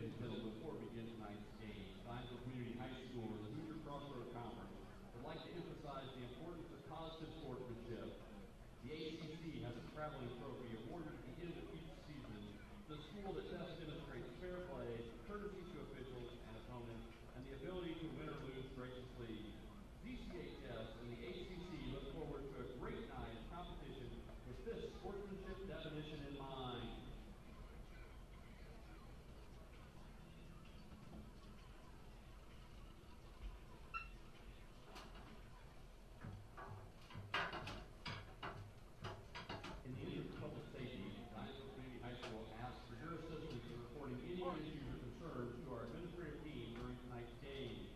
and Kendall, before we begin tonight's game, Zionsville Community High School and the Hoosier Crossroads Conference would like to emphasize the importance of positive sportsmanship. The ACC has a traveling trophy awarded at the end of each season to the school that best demonstrates fair play, courtesy to officials and opponents, and the ability to win or lose graciously. ZCHS and the ACC look forward to a great night of competition with this sportsmanship definition in mind. In the interest of public safety, Zionsville Community High School asks for your assistance in reporting any issues or concerns to our administrative team during tonight's game.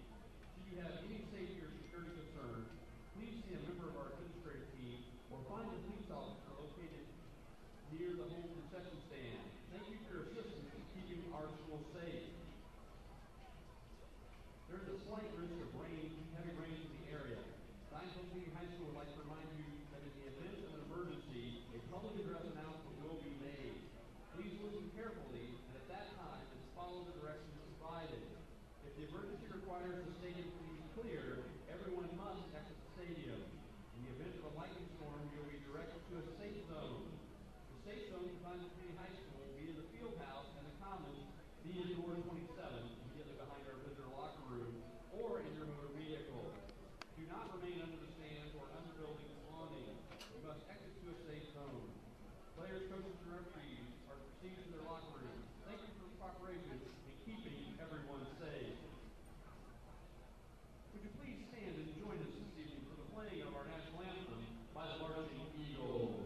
Should you have any safety or security concerns, please see a member of our administrative team or find a police officer located near the home concession stand. Thank you for your assistance in keeping our school safe. There is a slight risk of heavy rain in the area. Zionsville Community High School would like to remind you that in the event of an emergency, a public address announcement will be made. Please listen carefully, and at that time, just follow the directions provided. If the emergency requires the stadium to be clear, everyone must exit the stadium. In the event of a lightning storm, you'll be directed to a safe zone. The safe zone for Zionsville Community High School will be in the field house and the commons, be in door 27, immediately behind our visitor locker room, or in your motor vehicle. Do not remain under the stands or under building awning. You must exit to a safe zone. Players, coaches, and referees are to proceed to their locker room. Thank you for your cooperation in keeping everyone safe. Would you please stand and join us this evening for the playing of our national anthem by the Marching Eagles.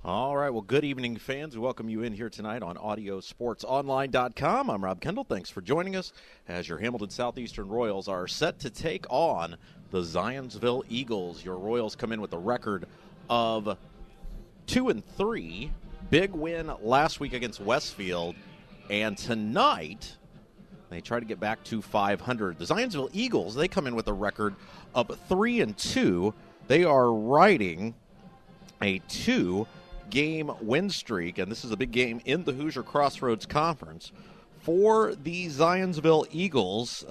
All right, well, good evening, fans. We welcome you in here tonight on AudioSportsOnline.com. I'm Rob Kendall. Thanks for joining us as your Hamilton Southeastern Royals are set to take on the Zionsville Eagles. Your Royals come in with a record of 2-3. Big win last week against Westfield. And tonight, they try to get back to 500. The Zionsville Eagles, they come in with a record of 3-2. They are riding a 2-game win streak, and this is a big game in the Hoosier Crossroads Conference. For the Zionsville Eagles,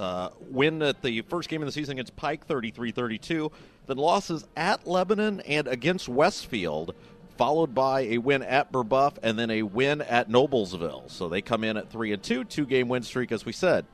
win at the first game of the season against Pike, 33-32, then losses at Lebanon and against Westfield, followed by a win at Burbuff and then a win at Noblesville. So they come in at 3-2, 2-game win streak, as we said.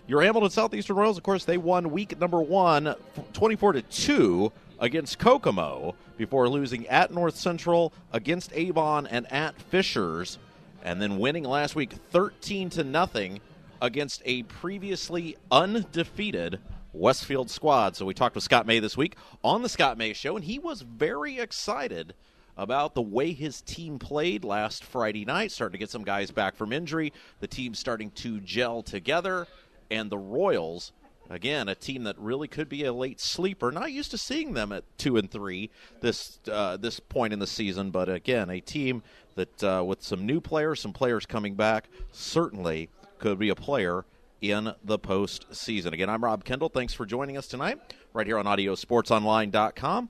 Your Hamilton Southeastern Royals, of course, they won week number 1, 24-2 against Kokomo before losing at North Central, against Avon, and at Fishers, and then winning last week 13-0 against a previously undefeated Westfield squad. So we talked with Scott May this week on the Scott May Show, and he was very excited about the way his team played last Friday night, starting to get some guys back from injury, the team starting to gel together, and the Royals, again, a team that really could be a late sleeper. Not used to seeing them at 2-3 this point in the season, but again, a team that with some new players, some players coming back, certainly could be a player in the postseason. Again, I'm Rob Kendall. Thanks for joining us tonight right here on AudioSportsOnline.com,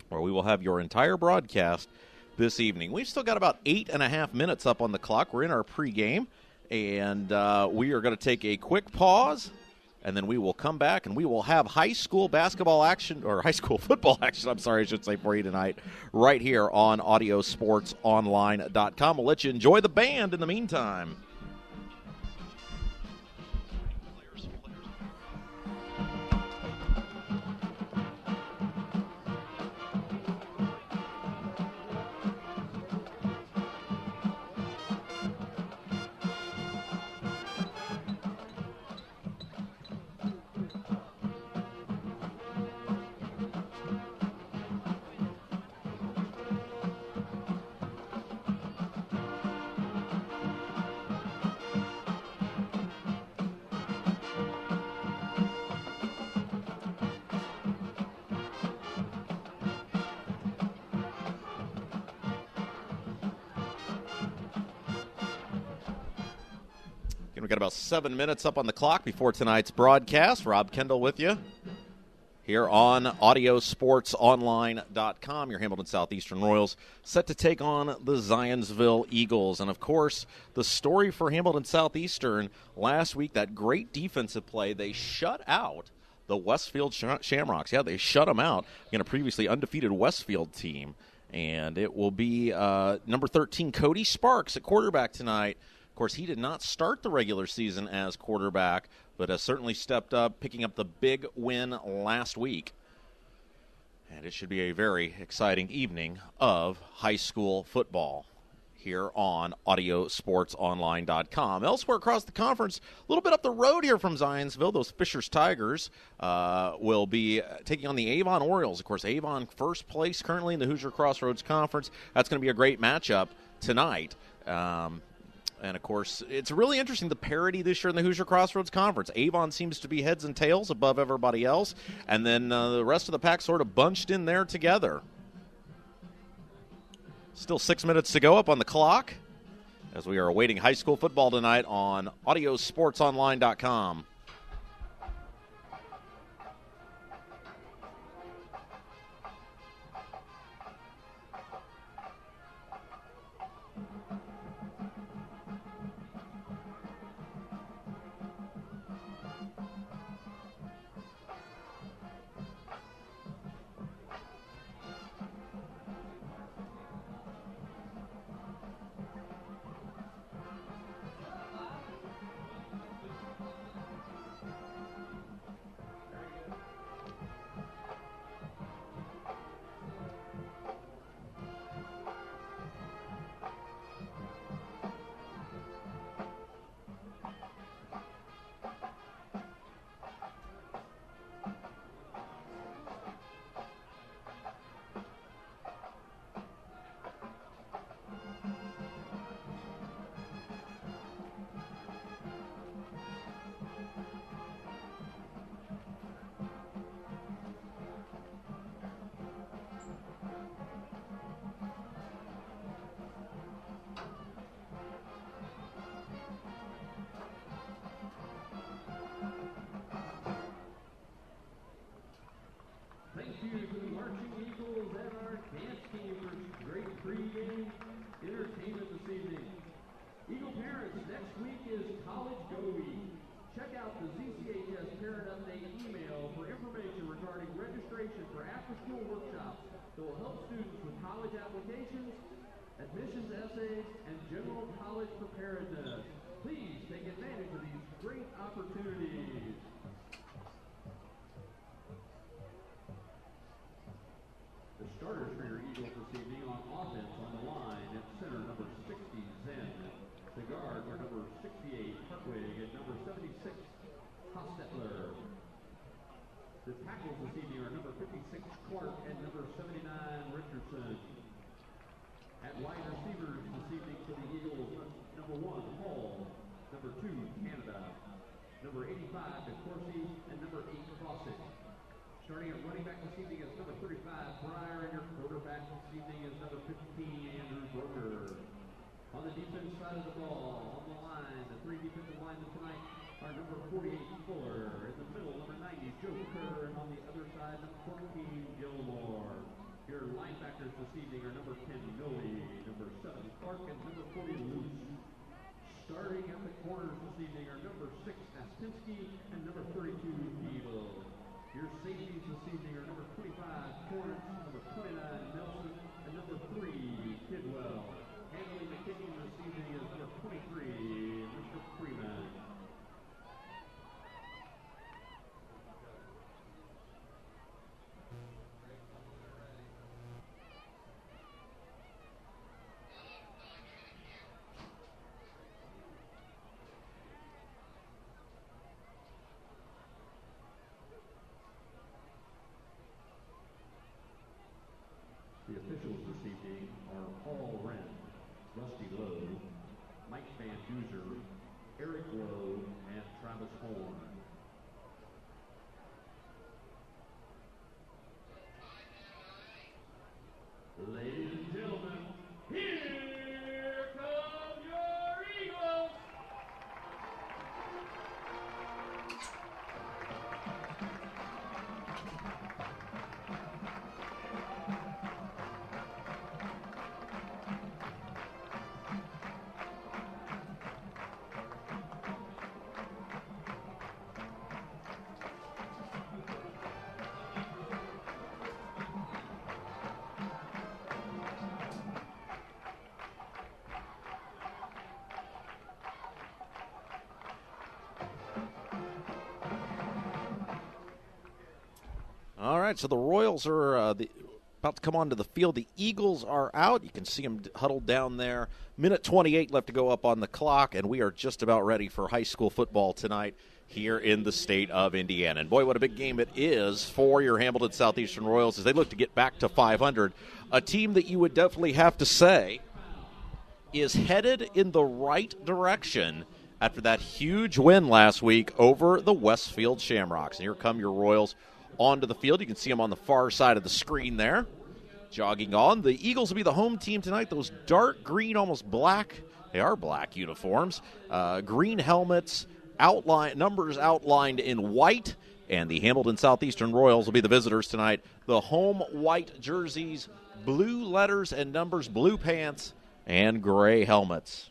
where we will have your entire broadcast this evening. We've still got about 8.5 minutes up on the clock. We're in our pregame, and we are going to take a quick pause, and then we will come back, and we will have high school basketball action, or high school football action, I should say, for you tonight, right here on AudioSportsOnline.com. We'll let you enjoy the band in the meantime. We've got about 7 minutes up on the clock before tonight's broadcast. Rob Kendall with you here on AudioSportsOnline.com. Your Hamilton Southeastern Royals set to take on the Zionsville Eagles. And, of course, the story for Hamilton Southeastern last week, that great defensive play, they shut out the Westfield Shamrocks. Yeah, they shut them out in a previously undefeated Westfield team. And it will be number 13, Cody Sparks, at quarterback tonight. Of course, he did not start the regular season as quarterback, but has certainly stepped up, picking up the big win last week. And it should be a very exciting evening of high school football here on AudioSportsOnline.com. Elsewhere across the conference, a little bit up the road here from Zionsville, those Fishers Tigers will be taking on the Avon Orioles. Of course, Avon first place currently in the Hoosier Crossroads Conference. That's going to be a great matchup tonight. And, of course, it's really interesting, the parity this year in the Hoosier Crossroads Conference. Avon seems to be heads and tails above everybody else, and then the rest of the pack sort of bunched in there together. Still 6 minutes to go up on the clock as we are awaiting high school football tonight on AudioSportsOnline.com. admissions essays, and general college preparedness. Please take advantage of these great opportunities. The starters for your Eagles this evening on offense on the line at center, number 60, Zen. The guard are number 68, Hartwig, and number 76, Hostetler. The tackles this evening are number 56, Clark, and number 79, Richardson. At wide receivers this evening for the Eagles, number 1, Hall, number 2, Canada, number 85, DeCourcy, and number 8, Fawcett. Starting at running back this evening is number 35, Breyer, and your quarterback this evening is number 15, Andrew Broker. On the defense side of the ball, on the line, the 3 defensive linemen tonight are number 48, Fuller, in the middle, number 90, Joe Kerr, and on the other side, number 14, Gilmore. Your linebackers this evening are number 10, Noe, number 7, Clark, and number 40, Luce. Starting at the corners this evening are number 6, Astinsky, and number 32, Beadle. Your safeties this evening are number 25, Torrance, number 29, Nelson, and number 3, Kidwell. Handling the kicking this evening is number 23, Mr. Freeman. The officials this evening are Paul Wren, Rusty Lowe, Mike Van Duzer, Eric Lowe, and Travis Horn. Ladies and gentlemen, here come your Eagles! All right, so the Royals are about to come onto the field. The Eagles are out. You can see them huddled down there. Minute 28 left to go up on the clock, and we are just about ready for high school football tonight here in the state of Indiana. And boy, what a big game it is for your Hamilton Southeastern Royals as they look to get back to 500. A team that you would definitely have to say is headed in the right direction after that huge win last week over the Westfield Shamrocks. And here come your Royals onto the field. You can see them on the far side of the screen there, jogging on. The Eagles will be the home team tonight. Those dark green, almost black, they are black uniforms, green helmets, numbers outlined in white, and the Hamilton Southeastern Royals will be the visitors tonight. The home white jerseys, blue letters and numbers, blue pants, and gray helmets.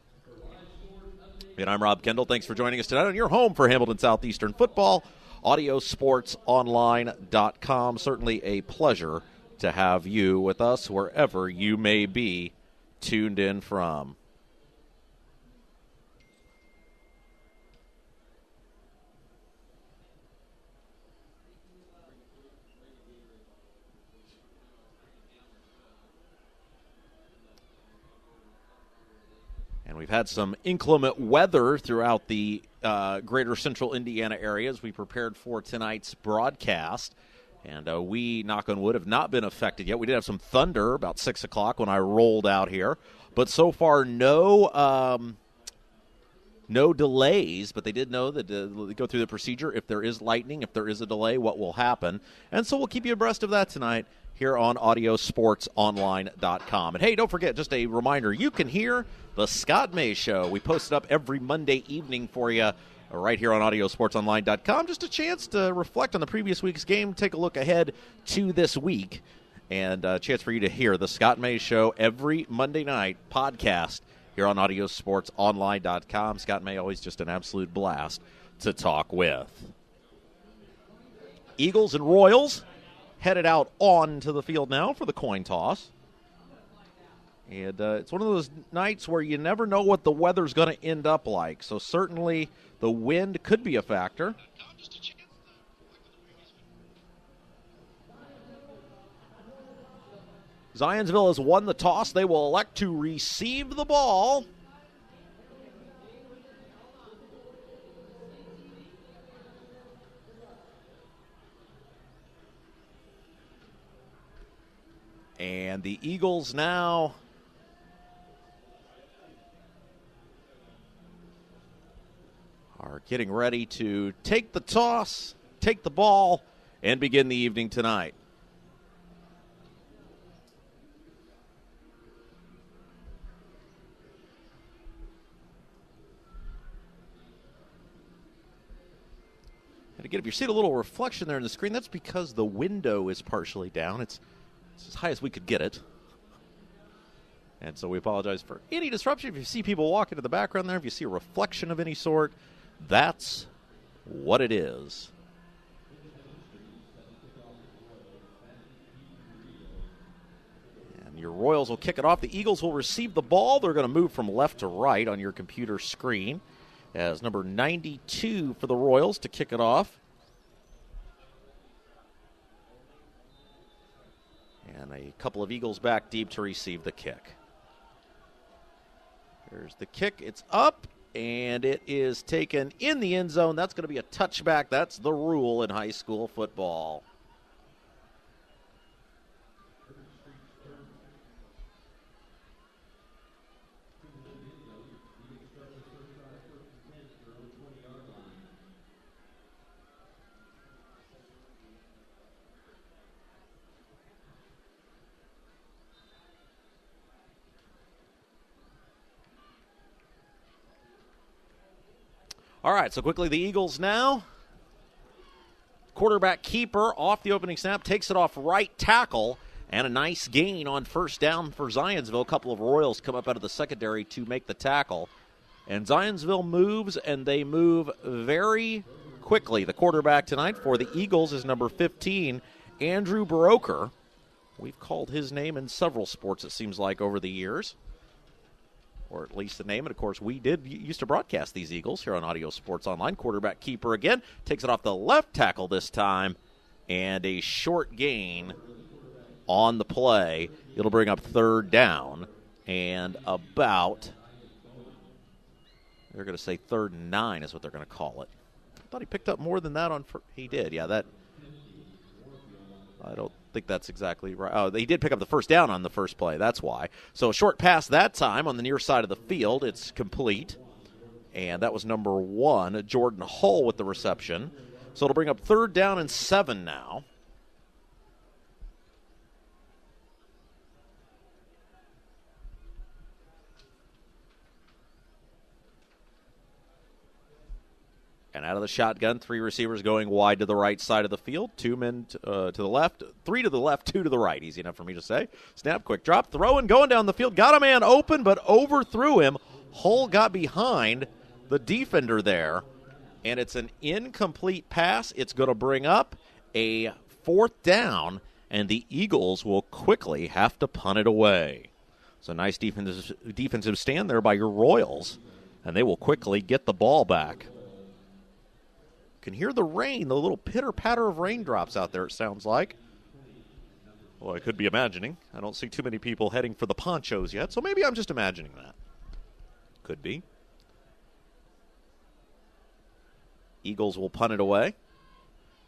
And I'm Rob Kendall. Thanks for joining us tonight on your home for Hamilton Southeastern football, AudioSportsOnline.com. Certainly a pleasure to have you with us wherever you may be tuned in from. And we've had some inclement weather throughout the greater central Indiana area as we prepared for tonight's broadcast. And we, knock on wood, have not been affected yet. We did have some thunder about 6 o'clock when I rolled out here. But so far, no delays. But they did know that they go through the procedure. If there is lightning, if there is a delay, what will happen. And so we'll keep you abreast of that tonight here on AudioSportsOnline.com. And, hey, don't forget, just a reminder, you can hear The Scott May Show. We post it up every Monday evening for you right here on AudioSportsOnline.com. Just a chance to reflect on the previous week's game, take a look ahead to this week, and a chance for you to hear The Scott May Show every Monday night podcast here on AudioSportsOnline.com. Scott May, always just an absolute blast to talk with. Eagles and Royals headed out onto the field now for the coin toss. And it's one of those nights where you never know what the weather's going to end up like. So certainly the wind could be a factor. Zionsville has won the toss. They will elect to receive the ball. And the Eagles now are getting ready to take the toss, take the ball, and begin the evening tonight. And again, if you're seeing a little reflection there in the screen, that's because the window is partially down. It's as high as we could get it. And so we apologize for any disruption. If you see people walk into the background there, if you see a reflection of any sort, that's what it is. And your Royals will kick it off. The Eagles will receive the ball. They're going to move from left to right on your computer screen as number 92 for the Royals to kick it off. And a couple of Eagles back deep to receive the kick. There's the kick. It's up, and it is taken in the end zone. That's going to be a touchback. That's the rule in high school football. All right, so quickly the Eagles now. Quarterback keeper off the opening snap, takes it off right tackle, and a nice gain on first down for Zionsville. A couple of Royals come up out of the secondary to make the tackle. And Zionsville moves, and they move very quickly. The quarterback tonight for the Eagles is number 15, Andrew Broker. We've called his name in several sports, it seems like, over the years. Or at least the name. And, of course, we used to broadcast these Eagles here on Audio Sports Online. Quarterback keeper again. Takes it off the left tackle this time. And a short gain on the play. It'll bring up third down. And about, they're going to say 3rd and 9 is what they're going to call it. I thought he picked up more than that on he did. Yeah, that. I don't think that's exactly right. Oh, they did pick up the first down on the first play. That's why. So a short pass that time on the near side of the field. It's complete. And that was number 1, Jordan Hull with the reception. So it'll bring up 3rd down and 7 now. And out of the shotgun, 3 receivers going wide to the right side of the field. 2 men to the left, 3 to the left, 2 to the right. Easy enough for me to say. Snap, quick drop, throwing, going down the field. Got a man open, but overthrew him. Hull got behind the defender there. And it's an incomplete pass. It's going to bring up a 4th down, and the Eagles will quickly have to punt it away. So nice defensive stand there by your Royals, and they will quickly get the ball back. Can hear the rain, the little pitter-patter of raindrops out there, it sounds like. Well, I could be imagining. I don't see too many people heading for the ponchos yet, so maybe I'm just imagining that. Could be. Eagles will punt it away.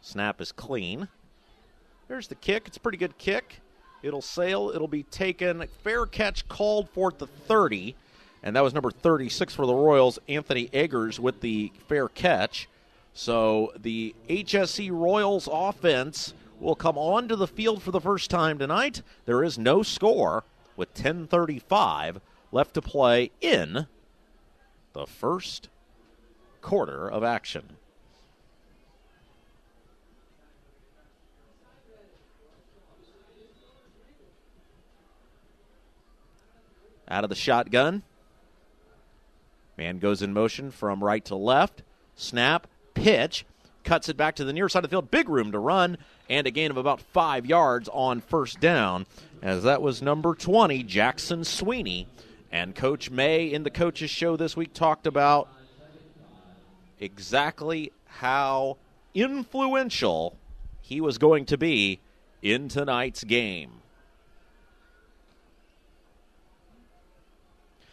Snap is clean. There's the kick. It's a pretty good kick. It'll sail. It'll be taken. Fair catch called for at the 30, and that was number 36 for the Royals, Anthony Eggers, with the fair catch. So the HSE Royals offense will come onto the field for the first time tonight. There is no score with 10:35 left to play in the first quarter of action. Out of the shotgun. Man goes in motion from right to left. Snap. Pitch, cuts it back to the near side of the field. Big room to run, and a gain of about 5 yards on first down, as that was number 20, Jackson Sweeney. And Coach May in the coaches show this week talked about exactly how influential he was going to be in tonight's game.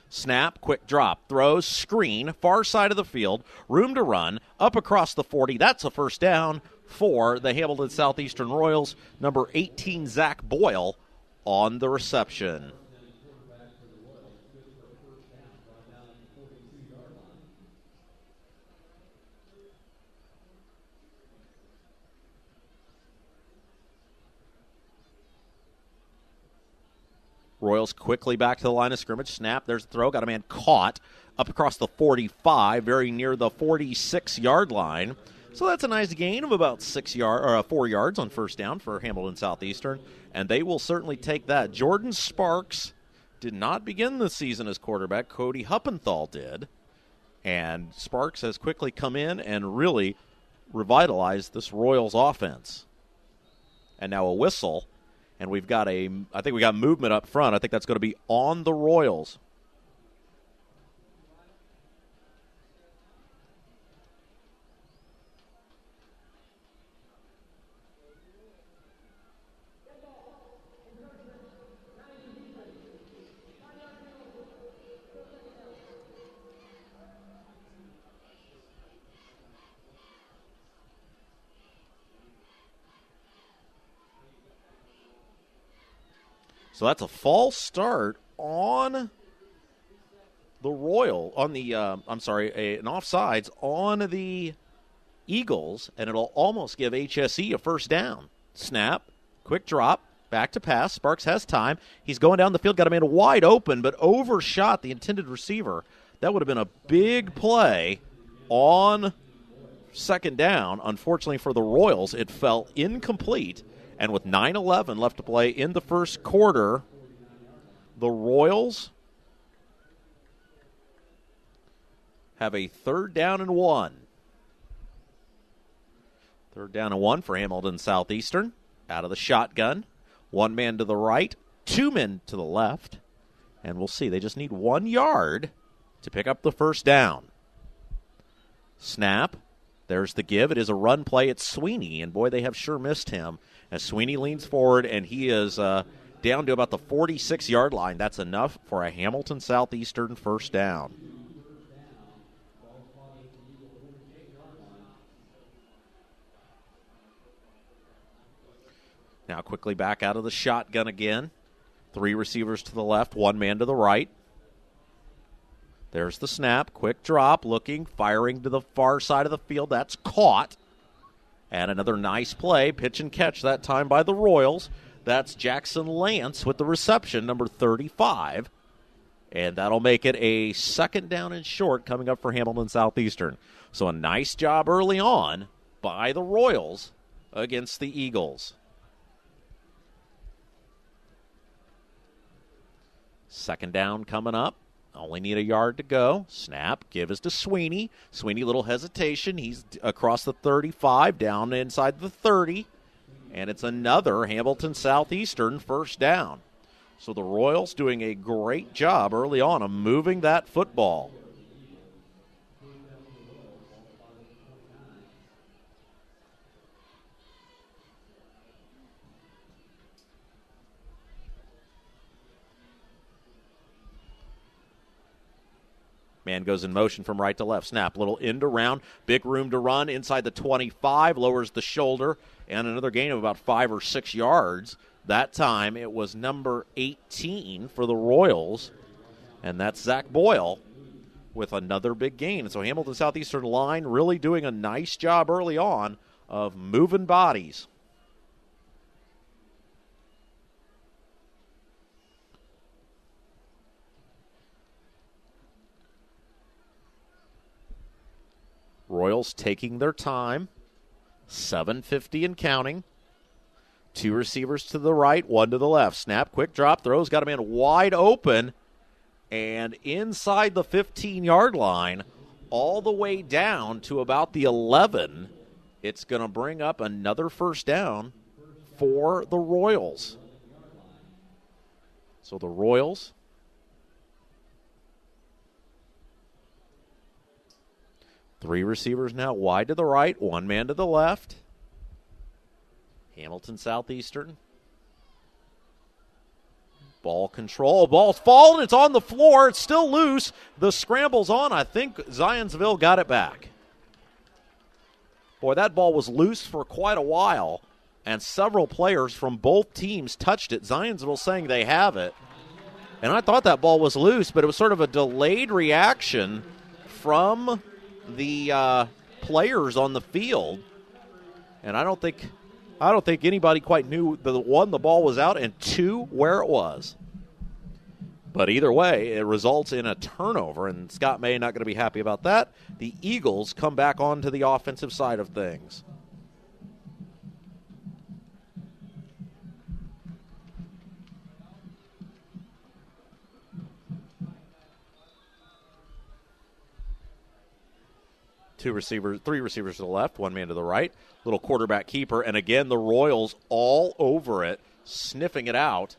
Snap, quick drop, throws, screen, far side of the field, room to run, up across the 40. That's a first down for the Hamilton Southeastern Royals. Number 18, Zach Boyle, on the reception. Royals quickly back to the line of scrimmage. Snap, there's the throw. Got a man caught up across the 45, very near the 46-yard line. So that's a nice gain of about 4 yards on first down for Hamilton Southeastern, and they will certainly take that. Jordan Sparks did not begin the season as quarterback. Cody Huppenthal did, and Sparks has quickly come in and really revitalized this Royals offense. And now a whistle. And I think we got movement up front. I think that's going to be on the Royals. So that's a false start on the an offsides on the Eagles, and it'll almost give HSE a first down. Snap, quick drop, back to pass. Sparks has time. He's going down the field, got a man wide open, but overshot the intended receiver. That would have been a big play on second down. Unfortunately for the Royals, it fell incomplete. And with 9:11 left to play in the first quarter, the Royals have a 3rd down and 1. 3rd down and 1 for Hamilton Southeastern. Out of the shotgun. 1 man to the right, 2 men to the left. And we'll see. They just need 1 yard to pick up the first down. Snap. There's the give. It is a run play. It's Sweeney. And, boy, they have sure missed him. As Sweeney leans forward, and he is down to about the 46-yard line. That's enough for a Hamilton Southeastern first down. Now quickly back out of the shotgun again. 3 receivers to the left, 1 man to the right. There's the snap. Quick drop, looking, firing to the far side of the field. That's caught. And another nice play, pitch and catch that time by the Royals. That's Jackson Lance with the reception, number 35. And that'll make it a 2nd down and short coming up for Hamilton Southeastern. So a nice job early on by the Royals against the Eagles. 2nd down coming up. Only need a yard to go. Snap. Give is to Sweeney. Sweeney, little hesitation. He's across the 35, down inside the 30. And it's another Hamilton Southeastern first down. So the Royals doing a great job early on of moving that football. Man goes in motion from right to left. Snap, little end around, big room to run inside the 25, lowers the shoulder, and another gain of about 5 or 6 yards. That time it was number 18 for the Royals, and that's Zach Boyle with another big gain. And so Hamilton Southeastern line really doing a nice job early on of moving bodies. Royals taking their time. 7:50 and counting. 2 receivers to the right, 1 to the left. Snap, quick drop, throws, got a man wide open. And inside the 15-yard line, all the way down to about the 11, it's going to bring up another first down for the Royals. So the Royals 3 receivers now wide to the right, 1 man to the left. Hamilton Southeastern. Ball control. Ball's falling. It's on the floor. It's still loose. The scramble's on. I think Zionsville got it back. Boy, that ball was loose for quite a while. and several players from both teams touched it. Zionsville saying they have it. And I thought that ball was loose, but it was sort of a delayed reaction from the players on the field. And I don't think anybody quite knew, one, the ball was out, and two, where it was. But either way, it results in a turnover, and Scott May not going to be happy about that. The Eagles come back onto the offensive side of things. Three receivers to the left, one man to the right. Little quarterback keeper, and again the Royals all over it, sniffing it out.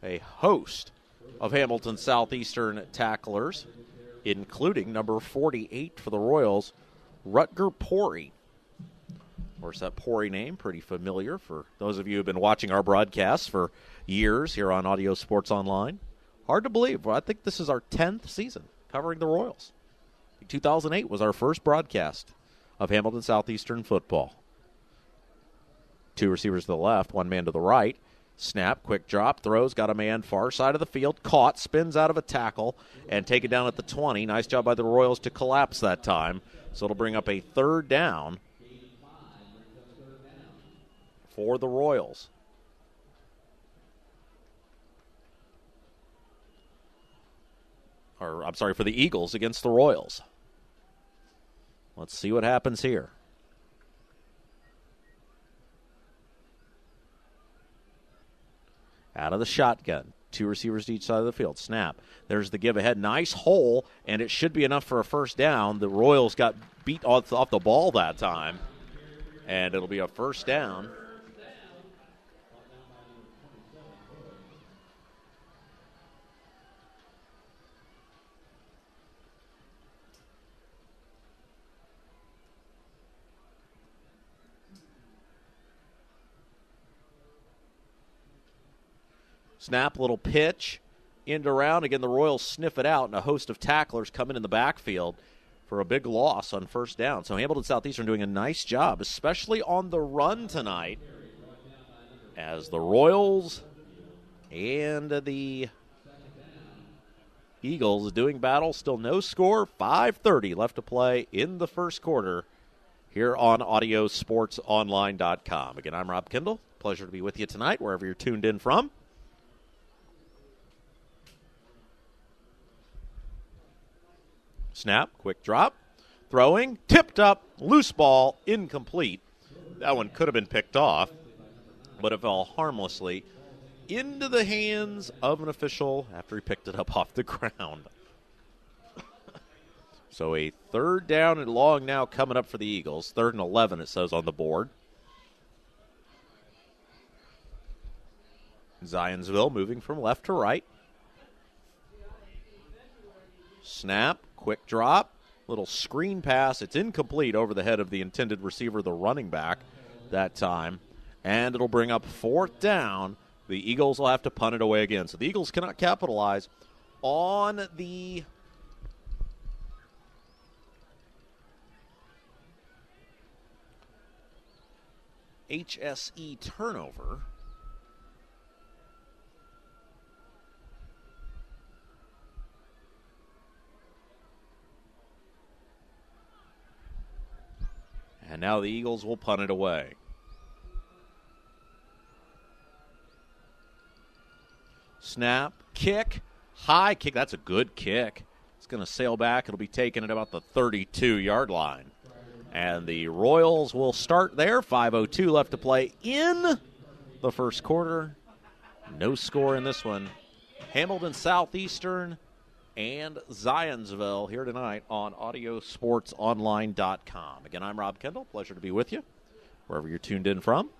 A host of Hamilton Southeastern tacklers, including number 48 for the Royals, Rutger Pori. Of course, that Pori name, pretty familiar for those of you who have been watching our broadcasts for years here on Audio Sports Online. Hard to believe. I think this is our 10th season covering the Royals. 2008 was our first broadcast of Hamilton Southeastern football. Two receivers to the left, one man to the right. Snap, quick drop, throws, got a man far side of the field, caught, spins out of a tackle, and taken down at the 20. Nice job by the Royals to collapse that time. So it'll bring up a third down for the Royals. Or, I'm sorry, for the Eagles against the Royals. Let's see what happens here. Out of the shotgun. Two receivers to each side of the field. Snap. There's the give ahead. Nice hole, and it should be enough for a first down. The Royals got beat off the ball that time, and it'll be a first down. Snap, little pitch, end around. Again, the Royals sniff it out, and a host of tacklers come in the backfield for a big loss on first down. So Hamilton Southeastern doing a nice job, especially on the run tonight, as the Royals and the Eagles doing battle. Still no score, 5:30 left to play in the first quarter here on AudioSportsOnline.com. Again, I'm Rob Kendall. Pleasure to be with you tonight, wherever you're tuned in from. Snap, quick drop, throwing, tipped up, loose ball, incomplete. That one could have been picked off, but it fell harmlessly into the hands of an official after he picked it up off the ground. So a third down and long now coming up for the Eagles. 3rd and 11, it says on the board. Zionsville moving from left to right. Snap, quick drop, little screen pass. It's incomplete over the head of the intended receiver, the running back, that time. And it'll bring up 4th down. The Eagles will have to punt it away again. So the Eagles cannot capitalize on the HSE turnover. And now the Eagles will punt it away. Snap, kick, high kick. That's a good kick. It's going to sail back. It'll be taken at about the 32-yard line. And the Royals will start there. 5:02 left to play in the first quarter. No score in this one. Hamilton Southeastern and Zionsville here tonight on AudioSportsOnline.com. Again, I'm Rob Kendall. Pleasure to be with you, wherever you're tuned in from.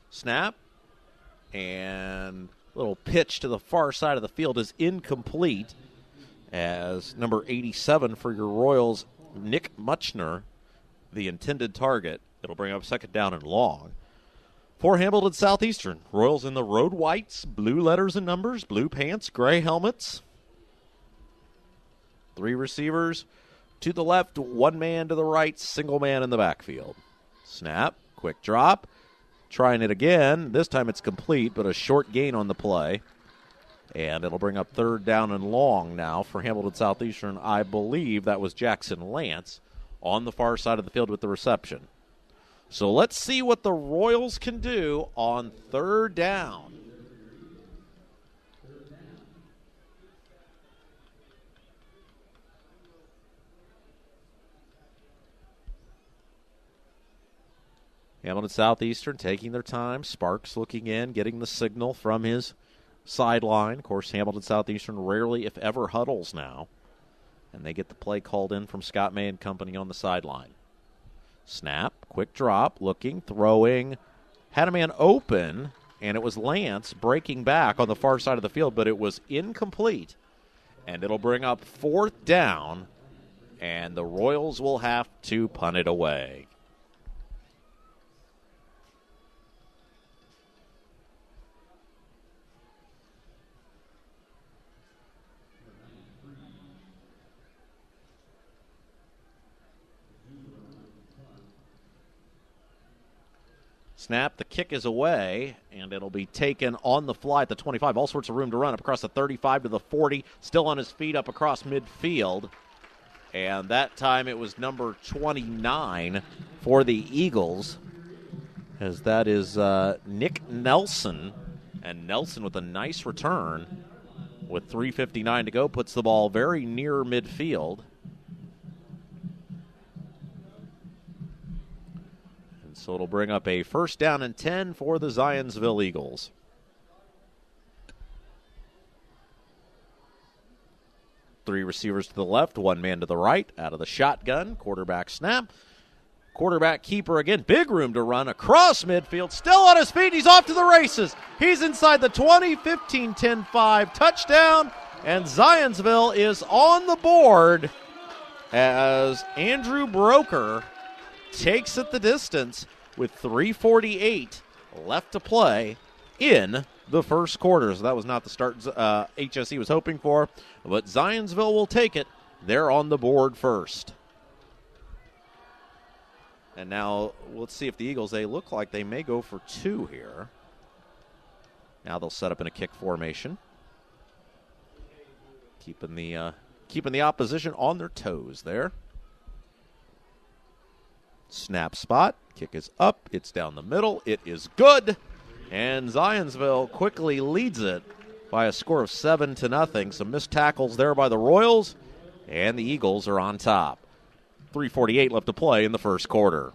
Snap, and little pitch to the far side of the field is incomplete, as number 87 for your Royals, Nick Muchner, the intended target. It'll bring up 2nd down and long For Hamilton Southeastern, Royals in the road whites, blue letters and numbers, blue pants, gray helmets. 3 receivers to the left, 1 man to the right, single man in the backfield. Snap, quick drop, trying it again. This time it's complete, but a short gain on the play. And it'll bring up 3rd down and long now for Hamilton Southeastern. I believe that was Jackson Lance on the far side of the field with the reception. So let's see what the Royals can do on 3rd down. Hamilton Southeastern taking their time. Sparks looking in, getting the signal from his sideline. Of course, Hamilton Southeastern rarely, if ever, huddles now. And they get the play called in from Scott May and company on the sideline. Snap, quick drop, looking, throwing. Had a man open, and it was Lance breaking back on the far side of the field, but it was incomplete. And it'll bring up 4th down, and the Royals will have to punt it away. Snap, the kick is away, and it'll be taken on the fly at the 25. All sorts of room to run up across the 35 to the 40. Still on his feet up across midfield. And that time it was number 29 for the Eagles, as that is Nick Nelson. And Nelson with a nice return with 3:59 to go puts the ball very near midfield. So it'll bring up a 1st down and 10 for the Zionsville Eagles. Three receivers to the left, 1 man to the right. Out of the shotgun, quarterback snap. Quarterback keeper again, big room to run across midfield. Still on his feet, he's off to the races. He's inside the 20, 15, 10, 5, touchdown. And Zionsville is on the board as Andrew Broker takes it the distance with 3:48 left to play in the first quarter. So that was not the start HSE was hoping for, but Zionsville will take it. They're on the board first. And now let's see if the Eagles, they look like they may go for 2 here. Now they'll set up in a kick formation, keeping the opposition on their toes there. Snap spot. Kick is up. It's down the middle. It is good. And Zionsville quickly leads it by a score of 7-0. Some missed tackles there by the Royals. And the Eagles are on top. 3:48 left to play in the first quarter.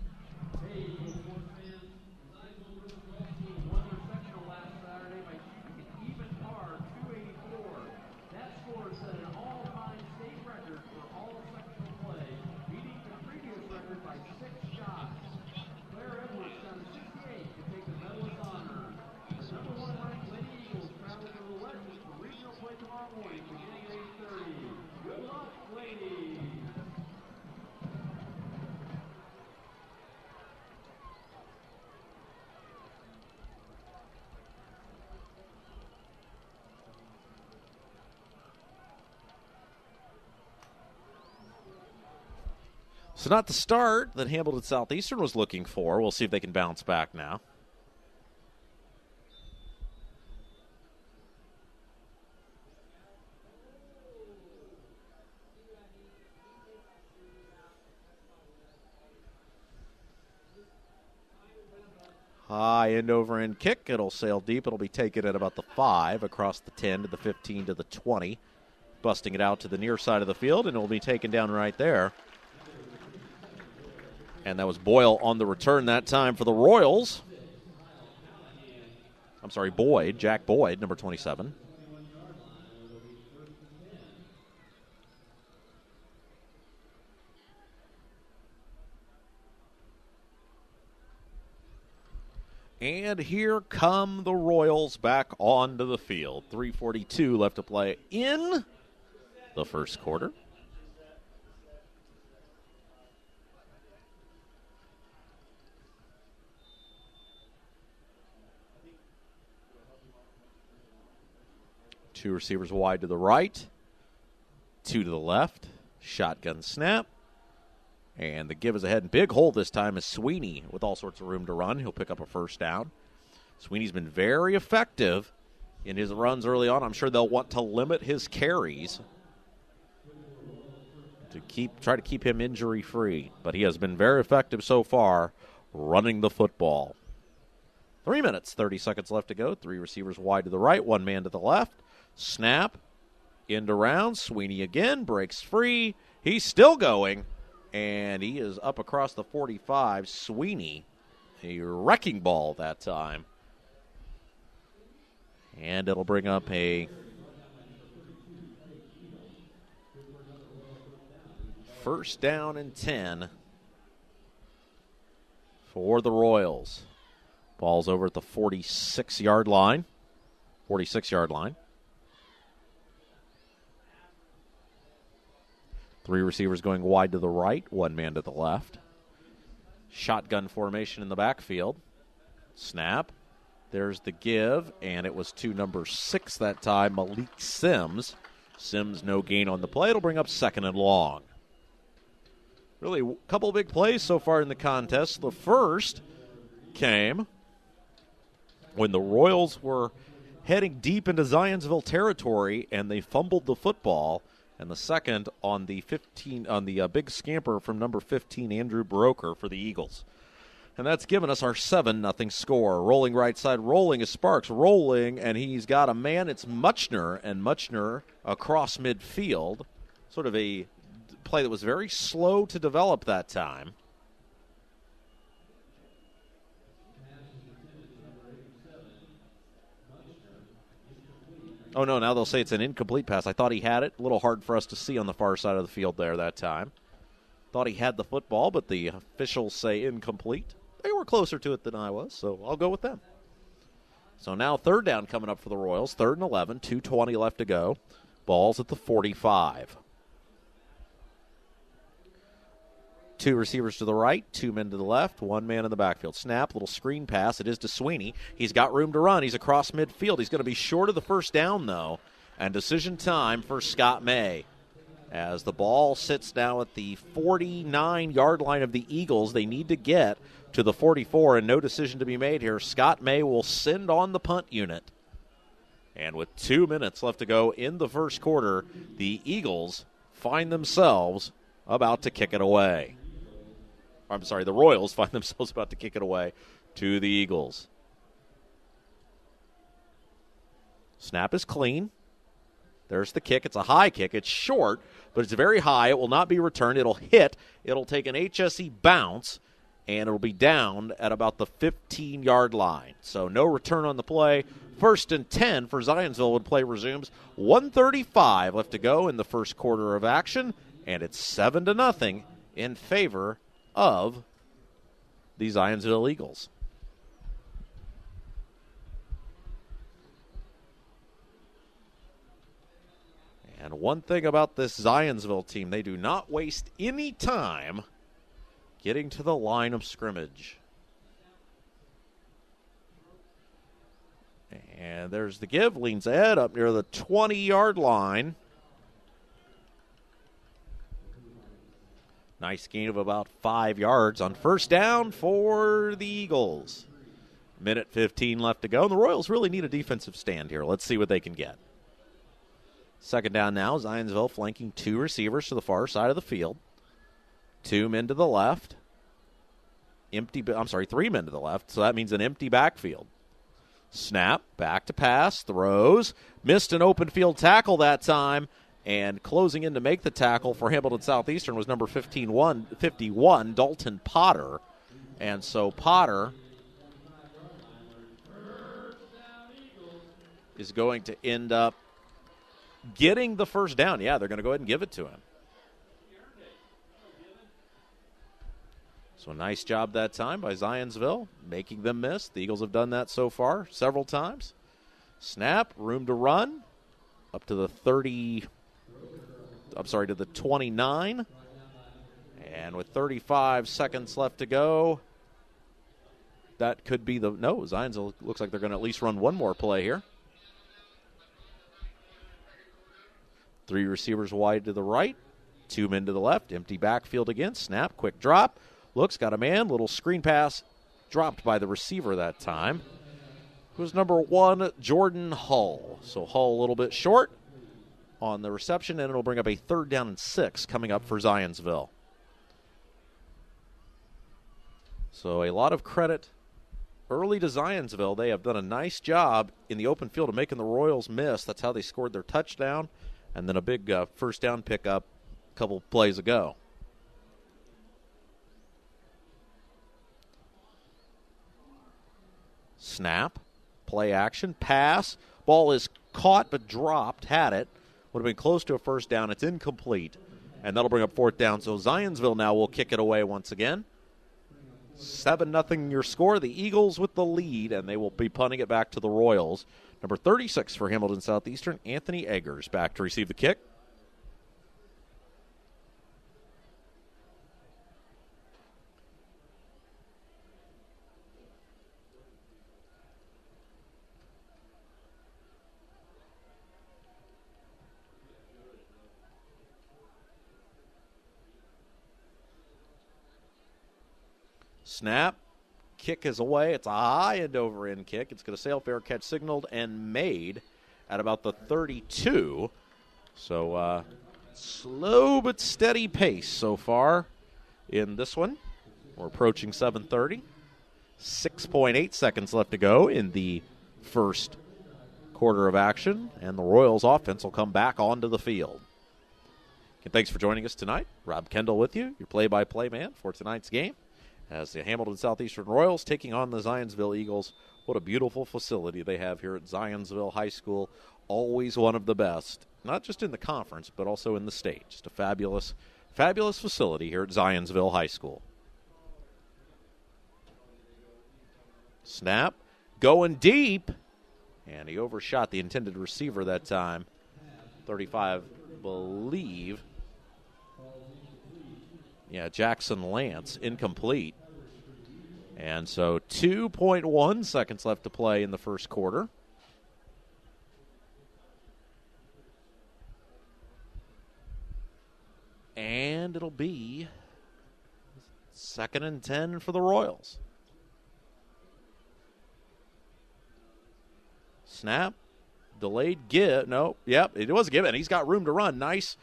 So not the start that Hamilton Southeastern was looking for. We'll see if they can bounce back now. High end over end kick. It'll sail deep. It'll be taken at about the 5, across the 10 to the 15 to the 20. Busting it out to the near side of the field, and it'll be taken down right there. And that was Boyle on the return that time for the Royals. I'm sorry, Boyd, Jack Boyd, number 27. And here come the Royals back onto the field. 3:42 left to play in the first quarter. Two receivers wide to the right, two to the left. Shotgun snap. And the give is ahead. And big hole this time is Sweeney with all sorts of room to run. He'll pick up a first down. Sweeney's been very effective in his runs early on. I'm sure they'll want to limit his carries to try to keep him injury-free. But he has been very effective so far running the football. 3 minutes, 30 seconds left to go. Three receivers wide to the right, one man to the left. Snap, end around. Sweeney again, breaks free. He's still going, and he is up across the 45. Sweeney, a wrecking ball that time. And it'll bring up a first down and 10 for the Royals. Ball's over at the 46-yard line. 46-yard line. Three receivers going wide to the right, one man to the left. Shotgun formation in the backfield. Snap. There's the give, and it was to number 6 that time, Malik Sims. Sims no gain on the play. It'll bring up second and long. Really, a couple of big plays so far in the contest. The first came when the Royals were heading deep into Zionsville territory, and they fumbled the football. And the second on the big scamper from number 15, Andrew Broker, for the Eagles. And that's given us our 7-0 score. Rolling right side, rolling is Sparks, rolling, and he's got a man. It's Muchner, and Muchner across midfield. Sort of a play that was very slow to develop that time. Oh, no, now they'll say it's an incomplete pass. I thought he had it. A little hard for us to see on the far side of the field there that time. Thought he had the football, but the officials say incomplete. They were closer to it than I was, so I'll go with them. So now third down coming up for the Royals. 3rd and 11, 2:20 left to go. Ball's at the 45. Two receivers to the right, two men to the left, one man in the backfield. Snap, little screen pass. It is to Sweeney. He's got room to run. He's across midfield. He's going to be short of the first down, though. And decision time for Scott May. As the ball sits now at the 49-yard line of the Eagles, they need to get to the 44, and no decision to be made here. Scott May will send on the punt unit. And with 2 minutes left to go in the first quarter, the Eagles find themselves about to kick it away. I'm sorry, the Royals find themselves about to kick it away to the Eagles. Snap is clean. There's the kick. It's a high kick. It's short, but it's very high. It will not be returned. It'll hit. It'll take an HSE bounce, and it'll be down at about the 15-yard line. So no return on the play. 1st and 10 for Zionsville when play resumes. 1:35 left to go in the first quarter of action, and it's 7-0 in favor of the Zionsville Eagles. And one thing about this Zionsville team, they do not waste any time getting to the line of scrimmage. And there's the give, leans ahead up near the 20-yard line. Nice gain of about 5 yards on first down for the Eagles. 1:15 left to go. And the Royals really need a defensive stand here. Let's see what they can get. Second down now. Zionsville flanking two receivers to the far side of the field. Two men to the left. Three men to the left. So that means an empty backfield. Snap, back to pass, throws. Missed an open field tackle that time. And closing in to make the tackle for Hamilton Southeastern was number 51, Dalton Potter. And so Potter is going to end up getting the first down. Yeah, they're going to go ahead and give it to him. So nice job that time by Zionsville, making them miss. The Eagles have done that so far several times. Snap, room to run, up to the 29. And with 35 seconds left to go, that could be Zionsville looks like they're going to at least run one more play here. Three receivers wide to the right, two men to the left, empty backfield again, snap, quick drop, looks, got a man, little screen pass, dropped by the receiver that time. It was number 1, Jordan Hull. So Hull a little bit short on the reception, and it'll bring up a 3rd down and 6 coming up for Zionsville. So a lot of credit early to Zionsville. They have done a nice job in the open field of making the Royals miss. That's how they scored their touchdown, and then a big first down pickup a couple plays ago. Snap, play action, pass. Ball is caught but dropped, had it. Would have been close to a first down. It's incomplete, and that'll bring up 4th down. So Zionsville now will kick it away once again. 7-0 your score. The Eagles with the lead, and they will be punting it back to the Royals. Number 36 for Hamilton Southeastern, Anthony Eggers, back to receive the kick. Snap. Kick is away. It's a high end over end kick. It's going to sail, fair catch signaled and made at about the 32. So slow but steady pace so far in this one. We're approaching 7:30. 6.8 seconds left to go in the first quarter of action, and the Royals offense will come back onto the field. And thanks for joining us tonight. Rob Kendall with you, your play-by-play man for tonight's game, as the Hamilton Southeastern Royals taking on the Zionsville Eagles. What a beautiful facility they have here at Zionsville High School. Always one of the best, not just in the conference, but also in the state. Just a fabulous, fabulous facility here at Zionsville High School. Snap, going deep, and he overshot the intended receiver that time. 35, believe. Yeah, Jackson Lance, incomplete. And so 2.1 seconds left to play in the first quarter. And it'll be 2nd and 10 for the Royals. Snap, delayed give. No, yep, it was given. He's got room to run. Nice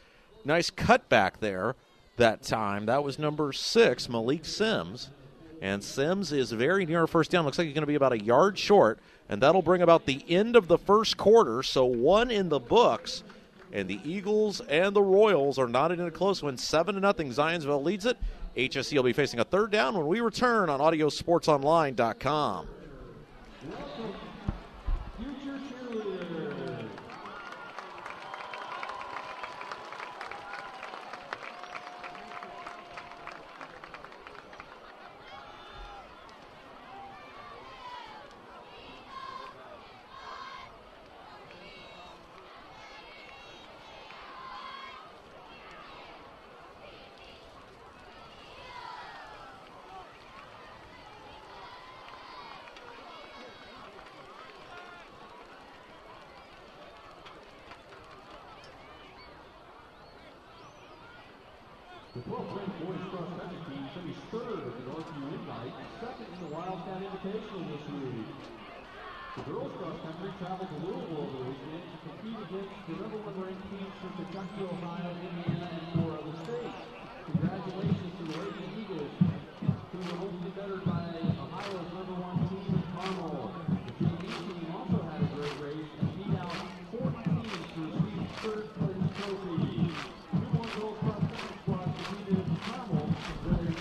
cutback there that time. That was number 6, Malik Sims. And Sims is very near a first down. Looks like he's going to be about a yard short. And that'll bring about the end of the first quarter. So 1 in the books. And the Eagles and the Royals are not in a close one. 7-0. Zionsville leads it. HSE will be facing a 3rd down when we return on AudioSportsOnline.com. The 12th-ranked boys cross-country team finished 3rd at the Northview Invite, 2nd in the Wildcat Invitational this week. The girls cross-country traveled to Louisville the weekend to compete against the number 1 ranked teams from Kentucky, Ohio, Indiana, and 4 other states. Congratulations to the Lady Eagles, who were hopefully bettered by Ohio's number 1 team in Carmel. The JV team also had a great race and beat out 4 teams to receive 3rd place trophy. Girls cross-country squad competed in Carmel, where they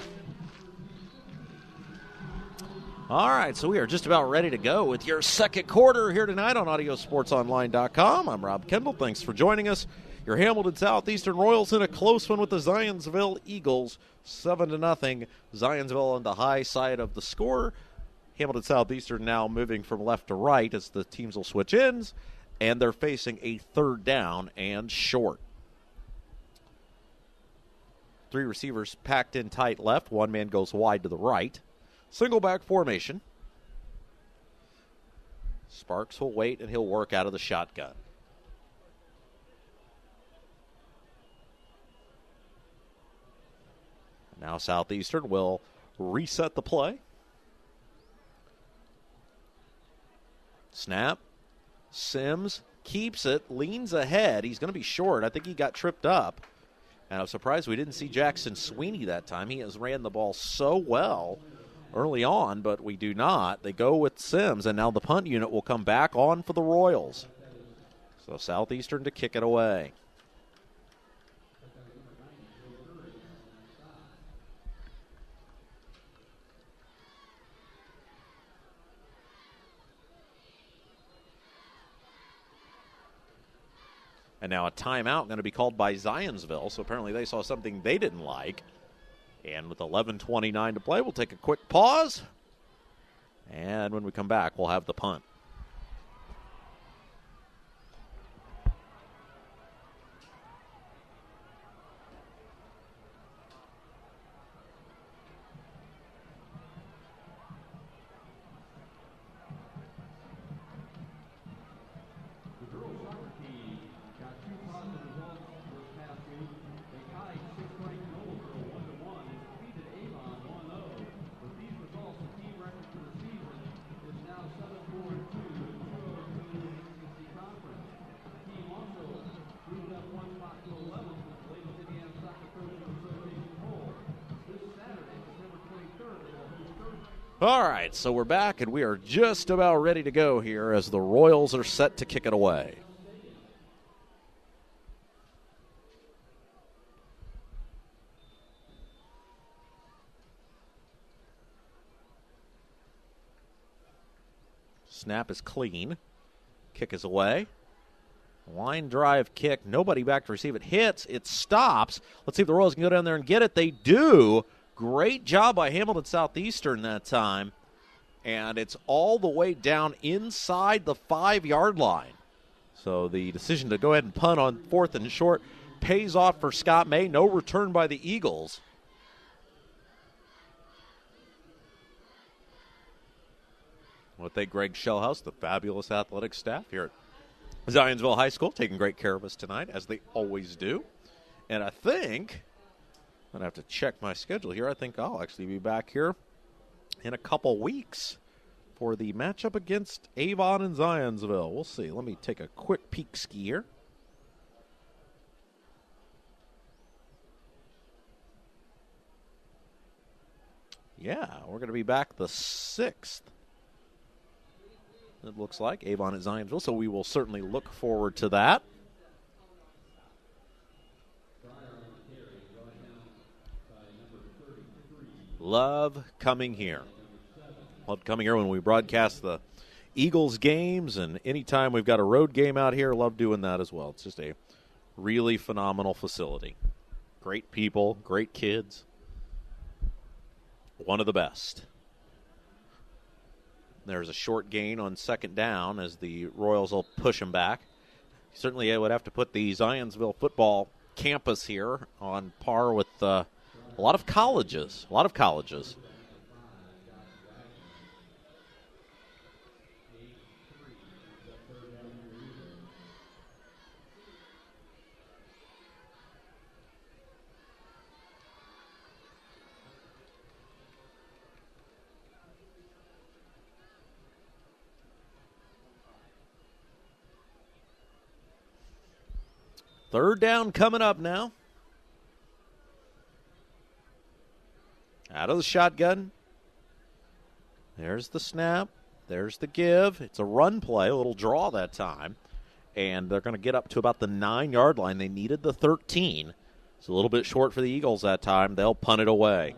All right, so we are just about ready to go with your second quarter here tonight on AudioSportsOnline.com. I'm Rob Kendall. Thanks for joining us. Your Hamilton Southeastern Royals in a close one with the Zionsville Eagles, 7-0. Zionsville on the high side of the score. Hamilton Southeastern now moving from left to right as the teams will switch ends, and they're facing a 3rd down and short. 3 receivers packed in tight left. 1 man goes wide to the right. Single back formation. Sparks will wait, and he'll work out of the shotgun. Now Southeastern will reset the play. Snap. Sims keeps it, leans ahead. He's going to be short. I think he got tripped up. And I'm surprised we didn't see Jackson Sweeney that time. He has ran the ball so well early on, but we do not. They go with Sims, and now the punt unit will come back on for the Royals. So Southeastern to kick it away. And now a timeout going to be called by Zionsville, so apparently they saw something they didn't like. And with 11:29 to play, we'll take a quick pause. And when we come back, we'll have the punt. All right, so we're back, and we are just about ready to go here as the Royals are set to kick it away. Snap is clean. Kick is away. Line drive kick. Nobody back to receive it. Hits. It stops. Let's see if the Royals can go down there and get it. They do. Great job by Hamilton Southeastern that time. And it's all the way down inside the 5-yard line. So the decision to go ahead and punt on 4th and short pays off for Scott May. No return by the Eagles. Well, thank Greg Shellhouse, the fabulous athletic staff here at Zionsville High School, taking great care of us tonight, as they always do. And I think I'm going to have to check my schedule here. I think I'll actually be back here in a couple weeks for the matchup against Avon and Zionsville. We'll see. Let me take a quick peek ski here. Yeah, we're going to be back the 6th. It looks like Avon at Zionsville, so we will certainly look forward to that. Love coming here. Love coming here when we broadcast the Eagles games, and anytime we've got a road game out here, love doing that as well. It's just a really phenomenal facility. Great people, great kids. One of the best. There's a short gain on 2nd down as the Royals will push them back. Certainly I would have to put the Zionsville football campus here on par with a lot of colleges. Third down coming up now. Out of the shotgun. There's the snap. There's the give. It's a run play, a little draw that time. And they're going to get up to about the 9-yard line. They needed the 13. It's a little bit short for the Eagles that time. They'll punt it away.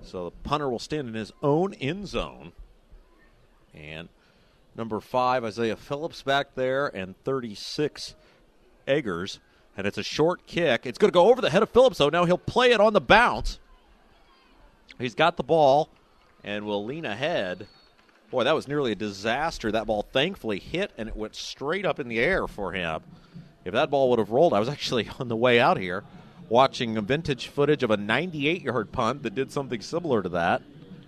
So the punter will stand in his own end zone. And number 5, Isaiah Phillips back there, and 36, Eggers. And it's a short kick. It's going to go over the head of Phillips, though. Now he'll play it on the bounce. He's got the ball and will lean ahead. Boy, that was nearly a disaster. That ball thankfully hit, and it went straight up in the air for him. if that ball would have rolled, I was actually on the way out here watching a vintage footage of a 98-yard punt that did something similar to that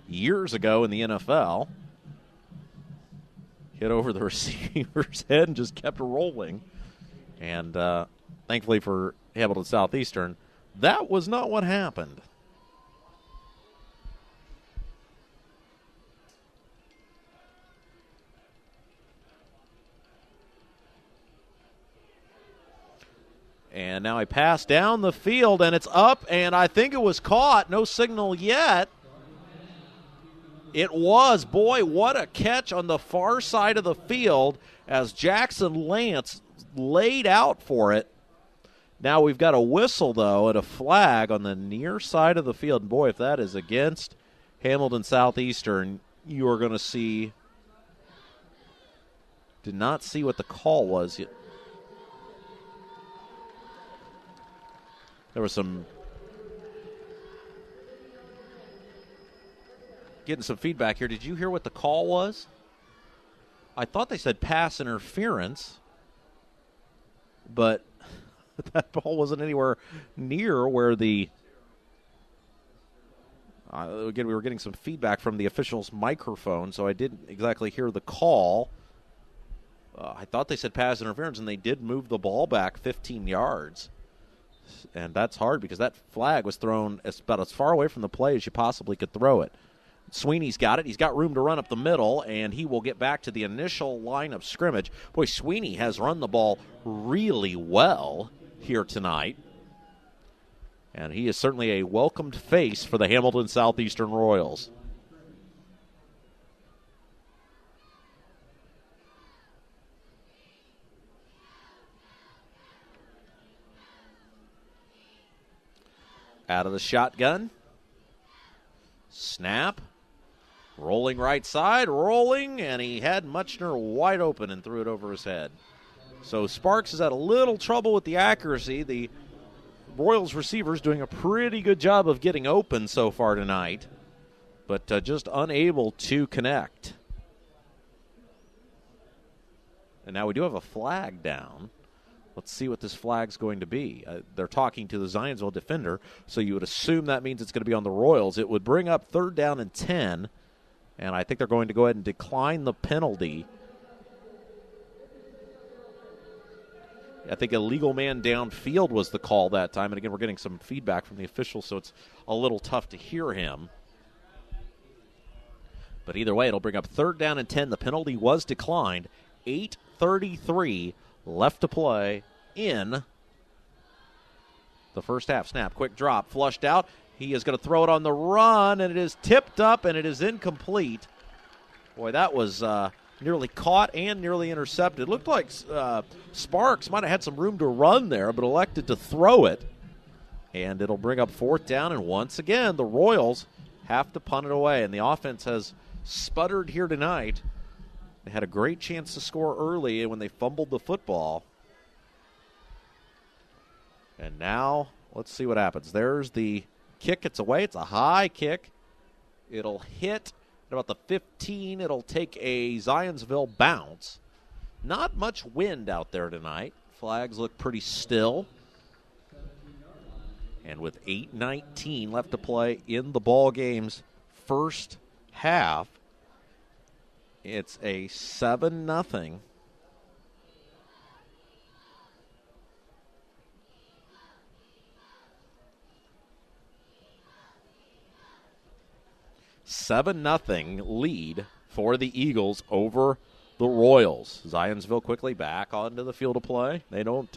years ago in the NFL. Hit over the receiver's head and just kept rolling. And thankfully for Hamilton Southeastern, that was not what happened. And now a pass down the field, and it's up, and I think it was caught. No signal yet. It was. Boy, what a catch on the far side of the field as Jackson Lance laid out for it. Now we've got a whistle, though, and a flag on the near side of the field. And boy, if that is against Hamilton Southeastern, you are going to see. Did not see what the call was yet. There was getting some feedback here. Did you hear what the call was? I thought they said pass interference, but that ball wasn't anywhere near where the again, we were getting some feedback from the official's microphone, so I didn't exactly hear the call. I thought they said pass interference, and they did move the ball back 15 yards. And that's hard because that flag was thrown about as far away from the play as you possibly could throw it. Sweeney's got it. He's got room to run up the middle, and he will get back to the initial line of scrimmage. Boy, Sweeney has run the ball really well here tonight. And he is certainly a welcomed face for the Hamilton Southeastern Royals. Out of the shotgun. Snap. Rolling right side. Rolling. And he had Muchner wide open and threw it over his head. So Sparks has had a little trouble with the accuracy. The Royals receivers doing a pretty good job of getting open so far tonight. But just unable to connect. And now we do have a flag down. Let's see what this flag's going to be. They're talking to the Zionsville defender, so you would assume that means it's going to be on the Royals. It would bring up 3rd down and 10, and I think they're going to go ahead and decline the penalty. I think a legal man downfield was the call that time, and again, we're getting some feedback from the officials, so it's a little tough to hear him. But either way, it'll bring up 3rd down and 10. The penalty was declined. 8:33 left to play in the first half. Snap, quick drop, flushed out. He is going to throw it on the run, and it is tipped up, and it is incomplete. Boy, that was nearly caught and nearly intercepted. It looked like Sparks might have had some room to run there, but elected to throw it. And it'll bring up 4th down, and once again, the Royals have to punt it away, and the offense has sputtered here tonight. They had a great chance to score early when they fumbled the football. And now, let's see what happens. There's the kick. It's away. It's a high kick. It'll hit at about the 15. It'll take a Zionsville bounce. Not much wind out there tonight. Flags look pretty still. And with 8:19 left to play in the ball game's first half, it's a 7-0. Lead for the Eagles over the Royals. Zionsville quickly back onto the field of play. They don't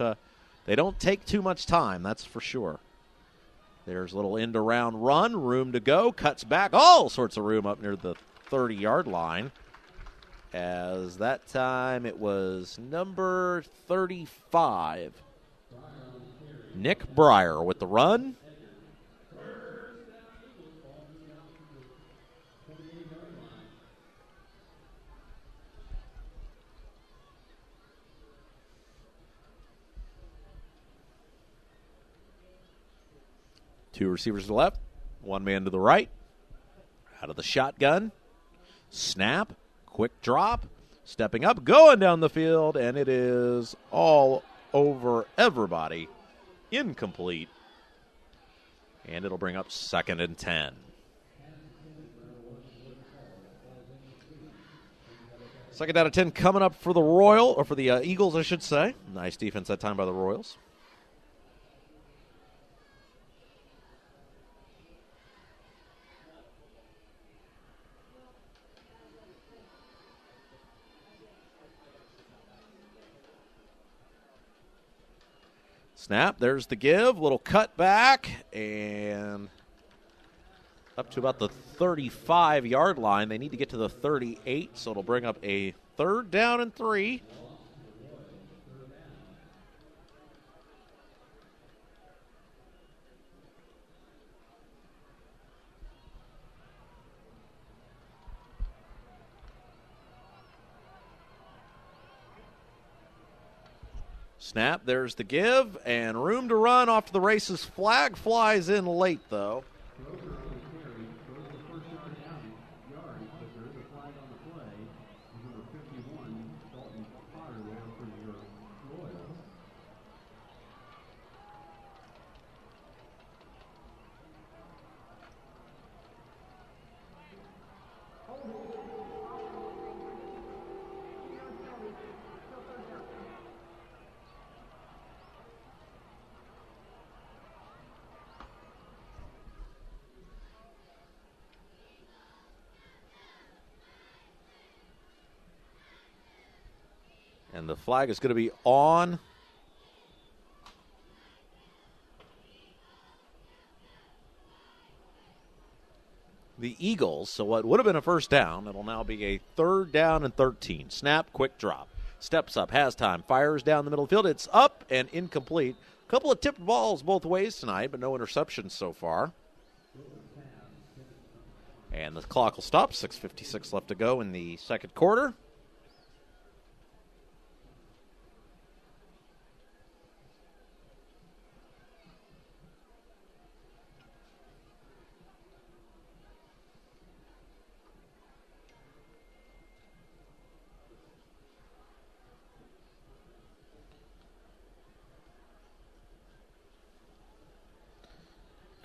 take too much time, that's for sure. There's a little end around run, room to go, cuts back, all sorts of room up near the 30-yard line. As that time it was number 35, Nick Breyer with the run. Two receivers to the left, one man to the right. Out of the shotgun, snap. Quick drop, stepping up, going down the field, and it is all over everybody. Incomplete. And it'll bring up 2nd and 10. 2nd out of 10 coming up for the Eagles, I should say. Nice defense that time by the Royals. Snap, there's the give, little cut back, and up to about the 35-yard line. They need to get to the 38, so it'll bring up a 3rd down and 3. Snap, there's the give, and room to run off to the races. Flag flies in late, though. And the flag is going to be on the Eagles. So what would have been a 1st down, it'll now be a 3rd down and 13. Snap, quick drop. Steps up, has time, fires down the middle of the field. It's up and incomplete. A couple of tipped balls both ways tonight, but no interceptions so far. And the clock will stop. 6:56 left to go in the 2nd quarter.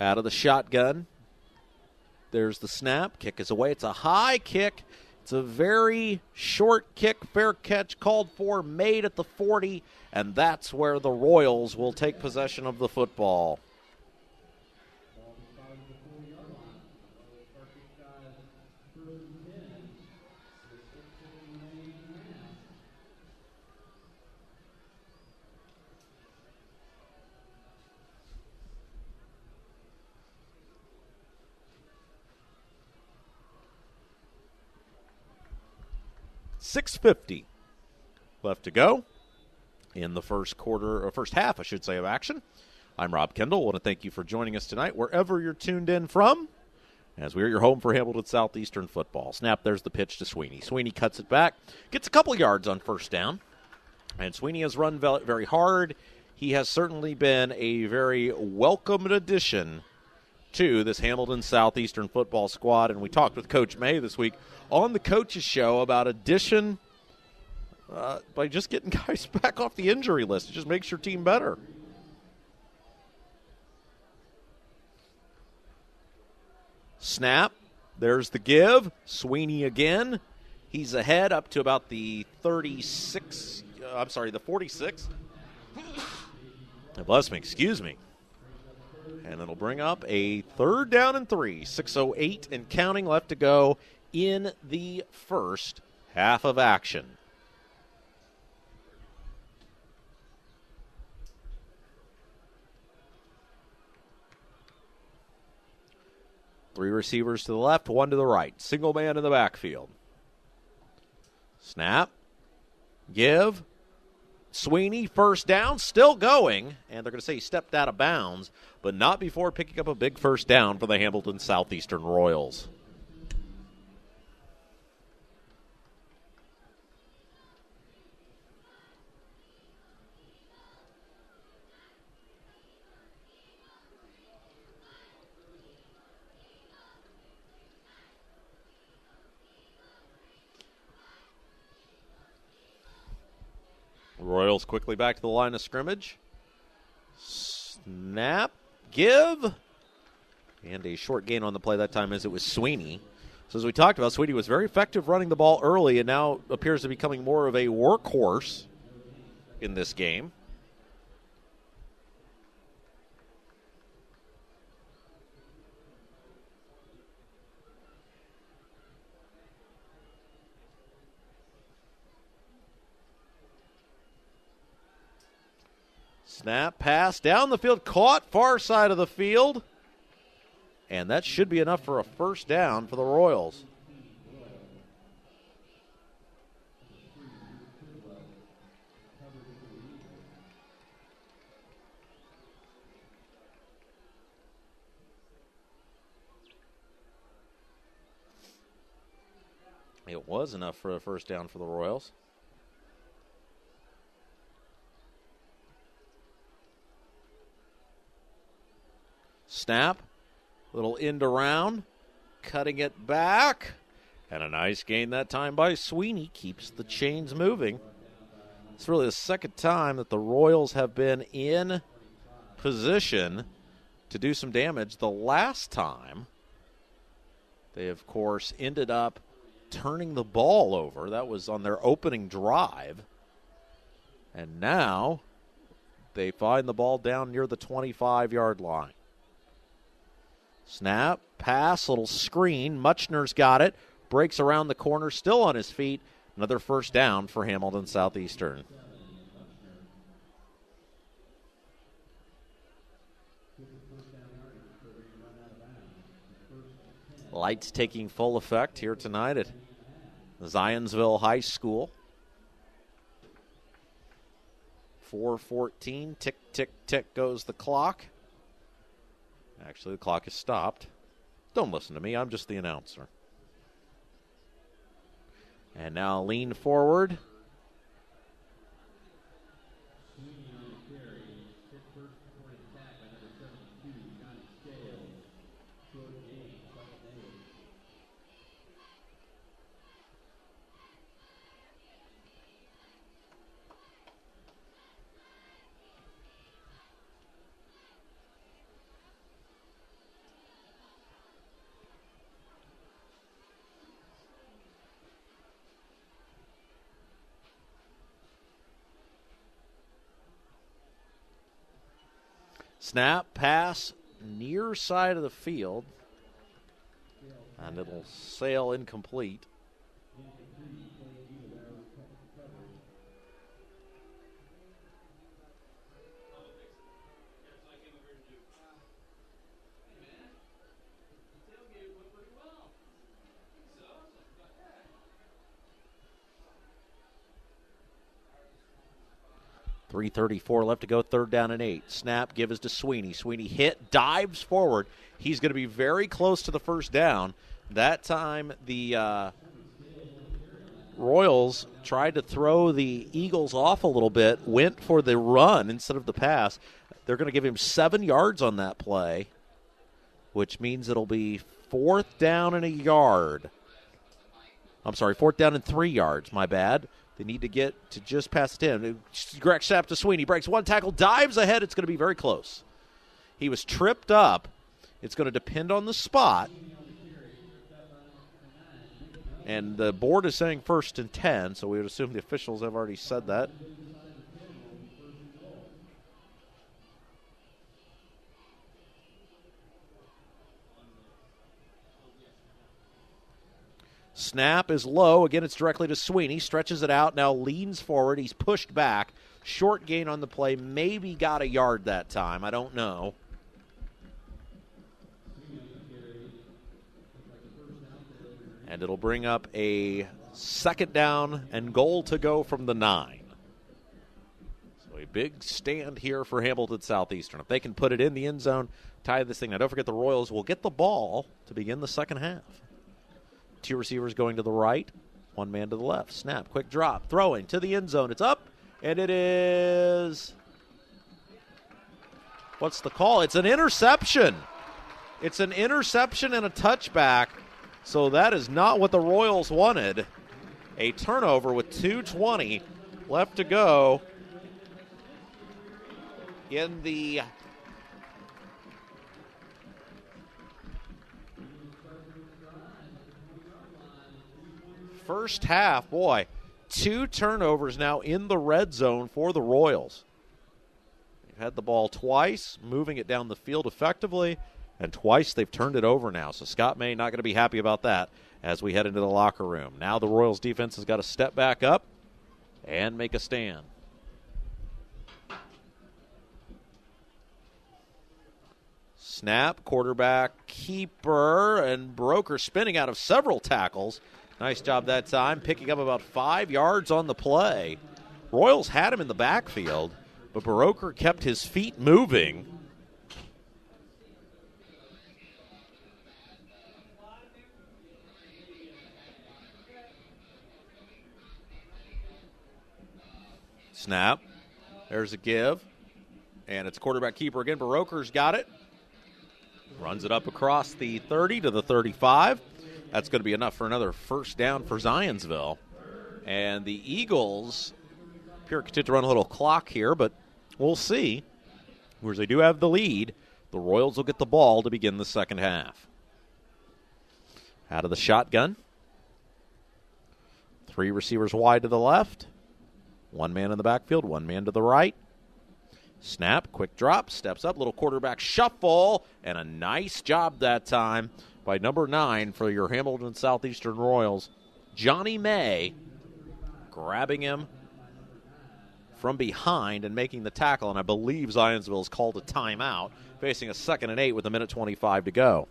Out of the shotgun. There's the snap. Kick is away. It's a high kick. It's a very short kick. Fair catch called for, made at the 40, and that's where the Royals will take possession of the football. .650 left to go in the first half, I should say, of action. I'm Rob Kendall. I want to thank you for joining us tonight, wherever you're tuned in from, as we're your home for Hamilton Southeastern football. Snap, there's the pitch to Sweeney. Sweeney cuts it back, gets a couple yards on 1st down, and Sweeney has run very hard. He has certainly been a very welcomed addition to this Hamilton Southeastern football squad, and we talked with Coach May this week on the Coach's Show about addition by just getting guys back off the injury list. It just makes your team better. Snap, there's the give. Sweeney again. He's ahead up to about the 46. The 46. Bless me, excuse me. And it'll bring up a 3rd down and 3. 6:08 and counting left to go in the first half of action. Three receivers to the left, one to the right. Single man in the backfield. Snap. Give. Sweeney, 1st down, still going. And they're going to say he stepped out of bounds, but not before picking up a big 1st down for the Hamilton Southeastern Royals. Royals quickly back to the line of scrimmage. Snap, give, and a short gain on the play that time as it was Sweeney. So as we talked about, Sweeney was very effective running the ball early and now appears to be becoming more of a workhorse in this game. Snap, pass, down the field, caught, far side of the field. And that should be enough for a first down for the Royals. It was enough for a first down for the Royals. Snap, little end around, cutting it back, and a nice gain that time by Sweeney. Keeps the chains moving. It's really the second time that the Royals have been in position to do some damage. The last time, they, of course, ended up turning the ball over. That was on their opening drive. And now they find the ball down near the 25-yard line. Snap, pass, little screen. Muchner's got it. Breaks around the corner, still on his feet. Another first down for Hamilton Southeastern. Lights taking full effect here tonight at Zionsville High School. 4:14, tick, tick, tick goes the clock. Actually, the clock is stopped. Don't listen to me. I'm just the announcer. And now lean forward. Snap, pass, near side of the field, and it'll sail incomplete. .334 left to go, 3rd down and 8. Snap, give is to Sweeney. Sweeney hit, dives forward. He's going to be very close to the first down. That time the Royals tried to throw the Eagles off a little bit, went for the run instead of the pass. They're going to give him 7 yards on that play, which means it'll be 4th down and a yard. I'm sorry, 4th down and 3 yards, my bad. They need to get to just past 10. Greg Sapp to Sweeney. Breaks one tackle, dives ahead. It's going to be very close. He was tripped up. It's going to depend on the spot. And the board is saying 1st and 10, so we would assume the officials have already said that. Snap is low. Again, it's directly to Sweeney. Stretches it out. Now leans forward. He's pushed back. Short gain on the play. Maybe got a yard that time. I don't know. And it'll bring up a 2nd down and goal to go from the 9. So a big stand here for Hamilton Southeastern. If they can put it in the end zone, tie this thing. Now don't forget the Royals will get the ball to begin the second half. 2 receivers going to the right, 1 man to the left. Snap, quick drop, throwing to the end zone. It's up, and it is, what's the call? It's an interception. It's an interception and a touchback, so that is not what the Royals wanted. A turnover with 2:20 left to go. in the first half. Boy, 2 turnovers now in the red zone for the Royals. They've had the ball twice, moving it down the field effectively, and twice they've turned it over now. So Scott May not going to be happy about that as we head into the locker room. Now the Royals defense has got to step back up and make a stand. Snap, quarterback, keeper, and Broker spinning out of several tackles. Nice job that time, picking up about 5 yards on the play. Royals had him in the backfield, but Broker kept his feet moving. Snap. There's a give. And it's quarterback keeper again. Baroker's got it. Runs it up across the 30 to the 35. That's going to be enough for another first down for Zionsville. And the Eagles appear to run a little clock here, but we'll see. Whereas they do have the lead, the Royals will get the ball to begin the second half. Out of the shotgun. 3 receivers wide to the left. 1 man in the backfield, 1 man to the right. Snap, quick drop, steps up, little quarterback shuffle, and a nice job that time by number 9 for your Hamilton Southeastern Royals, Johnny May, grabbing him from behind and making the tackle, and I believe Zionsville has called a timeout, facing a 2nd and 8 with 1:25 to go.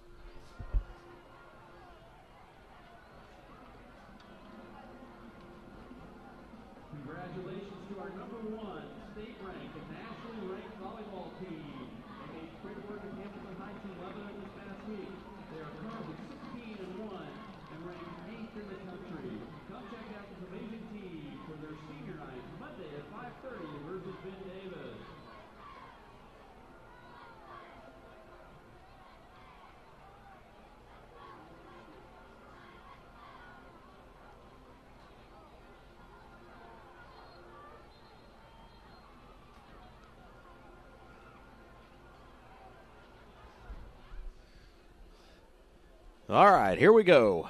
All right, here we go.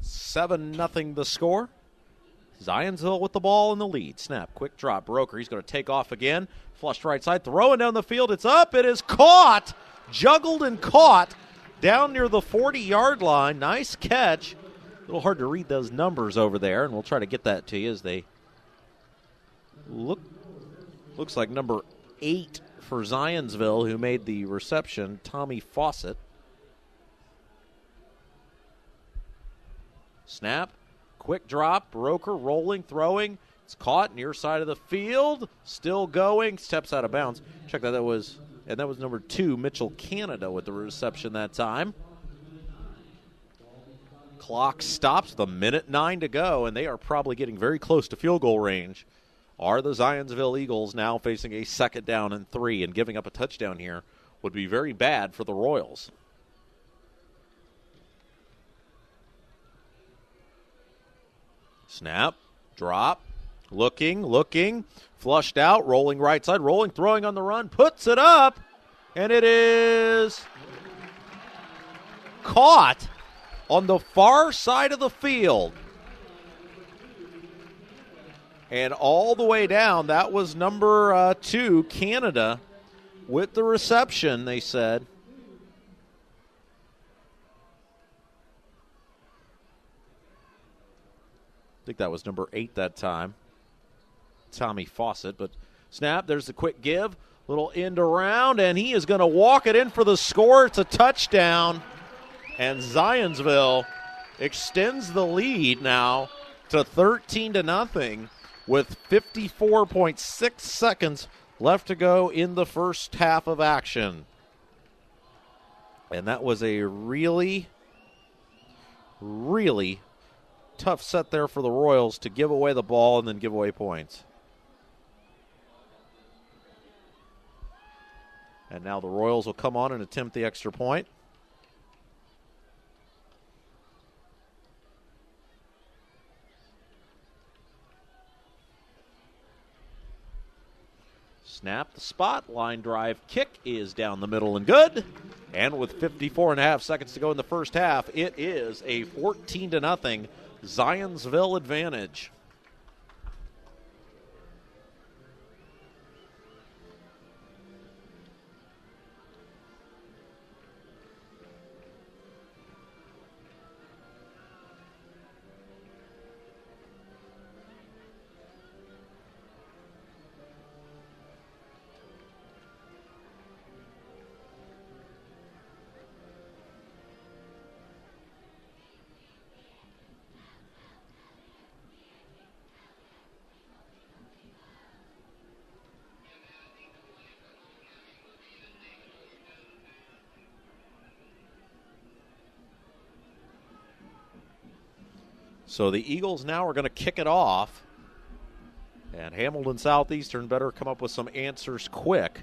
7-0 the score. Zionsville with the ball in the lead. Snap, quick drop. Broker, he's going to take off again. Flushed right side, throwing down the field. It's up. It is caught. Juggled and caught down near the 40-yard line. Nice catch. A little hard to read those numbers over there, and we'll try to get that to you as they looks like number 8 for Zionsville, who made the reception, Tommy Fawcett. Snap, quick drop, Broker rolling, throwing. It's caught near side of the field, still going, steps out of bounds. Check that was number 2, Mitchell Canada with the reception that time. Clock stops with 1:09 to go, and they are probably getting very close to field goal range. Are the Zionsville Eagles now facing a 2nd down and 3, and giving up a touchdown here would be very bad for the Royals. Snap, drop, looking, flushed out, rolling right side, rolling, throwing on the run, puts it up, and it is caught on the far side of the field. And all the way down, that was number 2, Canada, with the reception, they said. I think that was number 8 that time, Tommy Fawcett. But snap, there's the quick give, little end around, and he is going to walk it in for the score. It's a touchdown, and Zionsville extends the lead now to 13-0 with 54.6 seconds left to go in the first half of action. And that was a really, really tough set there for the Royals to give away the ball and then give away points. And now the Royals will come on and attempt the extra point. Snap the spot. Line drive kick is down the middle and good. And with 54.5 seconds to go in the first half, it is a 14-0 Zionsville advantage. So the Eagles now are going to kick it off, and Hamilton Southeastern better come up with some answers quick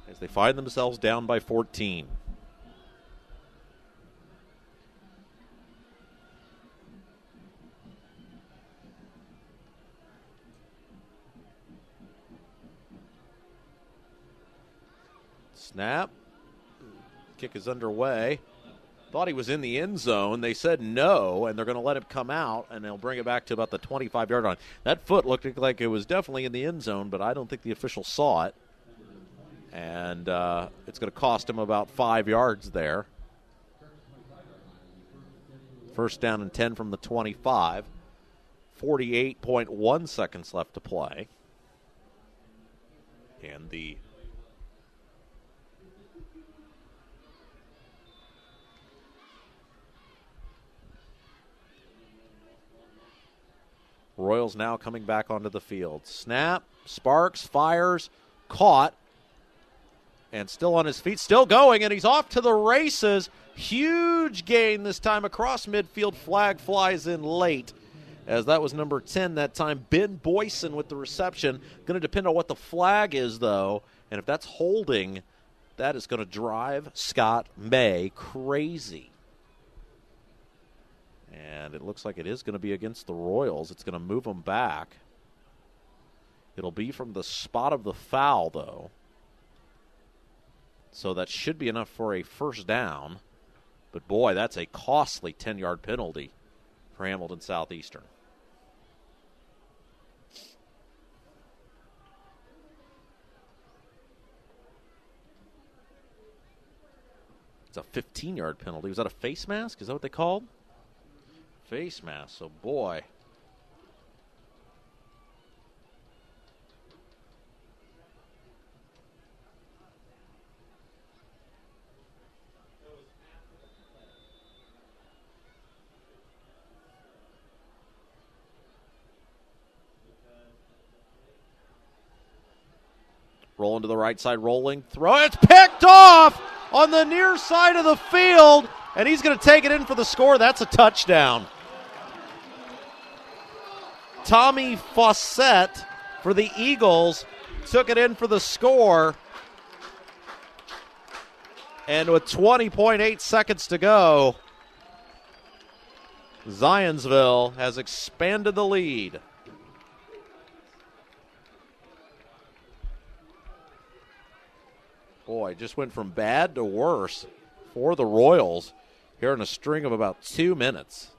as they find themselves down by 14. Snap. Kick is underway. Thought he was in the end zone. They said no, and they're going to let him come out, and they'll bring it back to about the 25-yard line. That foot looked like it was definitely in the end zone, but I don't think the official saw it. And it's going to cost him about 5 yards there. First down and 10 from the 25. 48.1 seconds left to play. And the Royals now coming back onto the field. Snap, Sparks, fires, caught, and still on his feet, still going, and he's off to the races. Huge gain this time across midfield. Flag flies in late, as that was number 10 that time. Ben Boyson with the reception. Going to depend on what the flag is, though, and if that's holding, that is going to drive Scott May crazy. And it looks like it is going to be against the Royals. It's going to move them back. It'll be from the spot of the foul, though. So that should be enough for a first down. But, boy, that's a costly 10-yard penalty for Hamilton Southeastern. It's a 15-yard penalty. Was that a face mask? Is that what they called? Face mask, so boy. Rolling to the right side, rolling, throw. It's picked off on the near side of the field, and he's going to take it in for the score. That's a touchdown. Tommy Fawcett for the Eagles took it in for the score. And with 20.8 seconds to go, Zionsville has expanded the lead. Boy, just went from bad to worse for the Royals here in a string of about 2 minutes.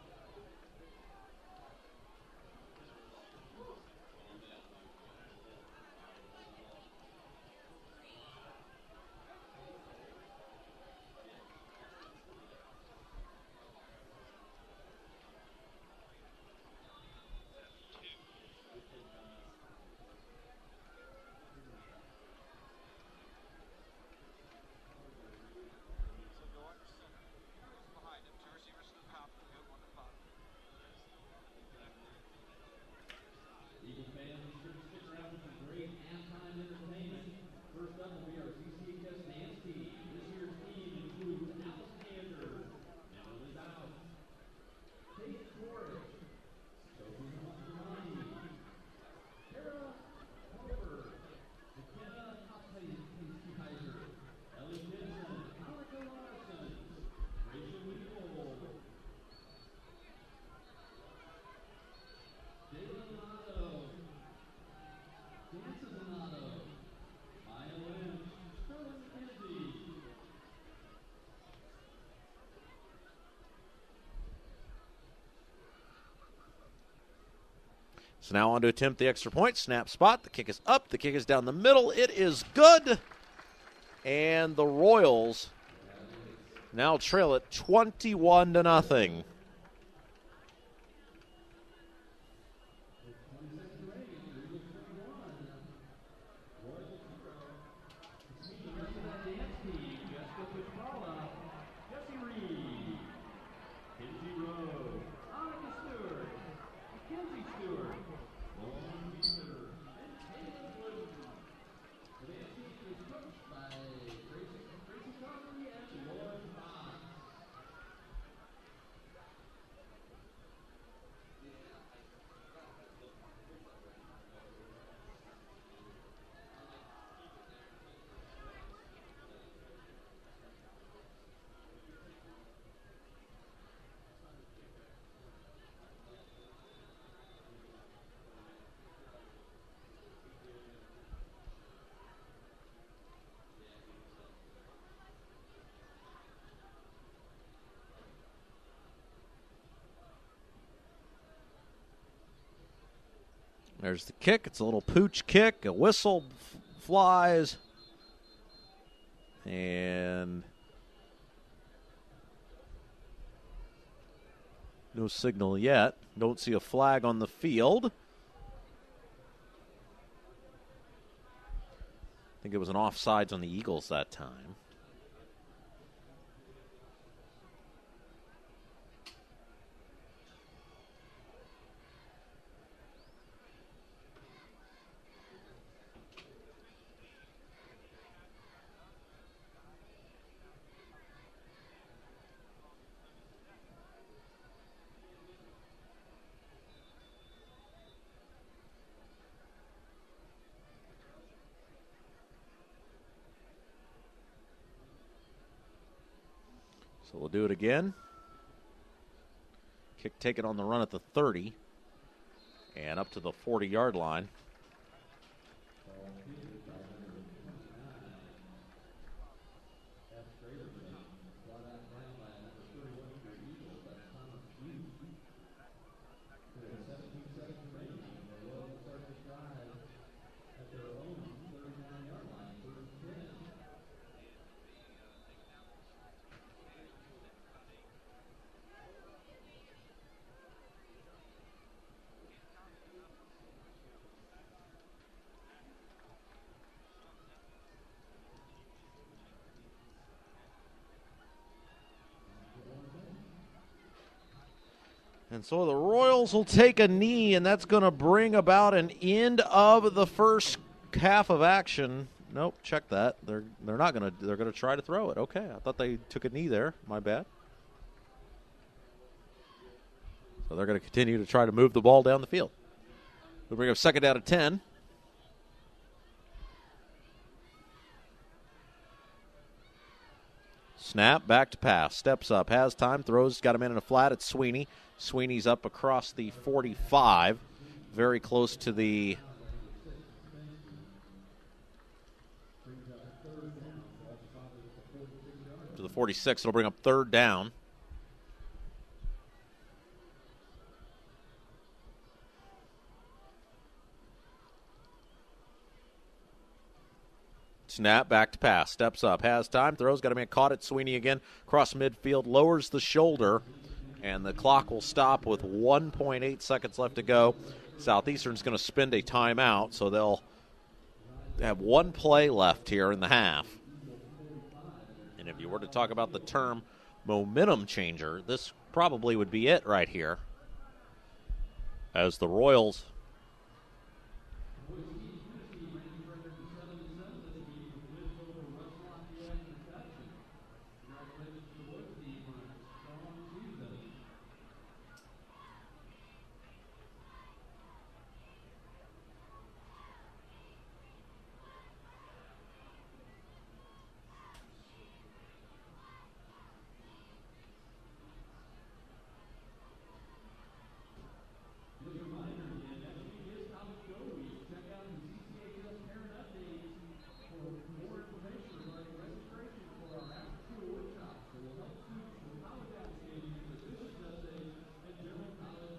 So now on to attempt the extra point. Snap spot. The kick is up. The kick is down the middle. It is good. And the Royals now trail it 21-0. There's the kick. It's a little pooch kick. A whistle flies. And no signal yet. Don't see a flag on the field. I think it was an offsides on the Eagles that time. So we'll do it again. Kick taken on the run at the 30 and up to the 40-yard line. And so the Royals will take a knee, and that's going to bring about an end of the first half of action. Nope, check that. They're not going to. They're going to try to throw it. Okay, I thought they took a knee there. My bad. So they're going to continue to try to move the ball down the field. We'll bring up second down at 10. Snap, back to pass. Steps up, has time, throws, got a man in a flat. It's Sweeney. Sweeney's up across the 45, very close to the 46. It'll bring up third down. Snap, back to pass. Steps up, has time, throws, got a man caught at Sweeney again. Across midfield, lowers the shoulder, and the clock will stop with 1.8 seconds left to go. Southeastern's going to spend a timeout, so they'll have one play left here in the half. And if you were to talk about the term momentum changer, this probably would be it right here. As the Royals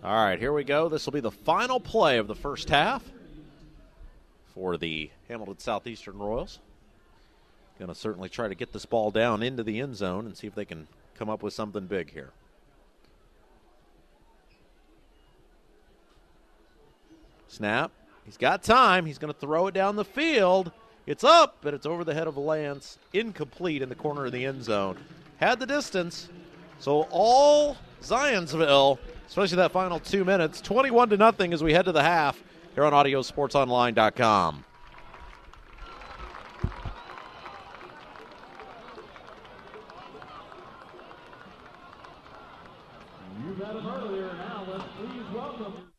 All right, here we go. This will be the final play of the first half for the Hamilton Southeastern Royals. Going to certainly try to get this ball down into the end zone and see if they can come up with something big here. Snap. He's got time. He's going to throw it down the field. It's up, but it's over the head of Lance. Incomplete in the corner of the end zone. Had the distance. So all Zionsville, especially that final 2 minutes, 21-0 as we head to the half here on AudioSportsOnline.com. You met him earlier. Now let's please welcome.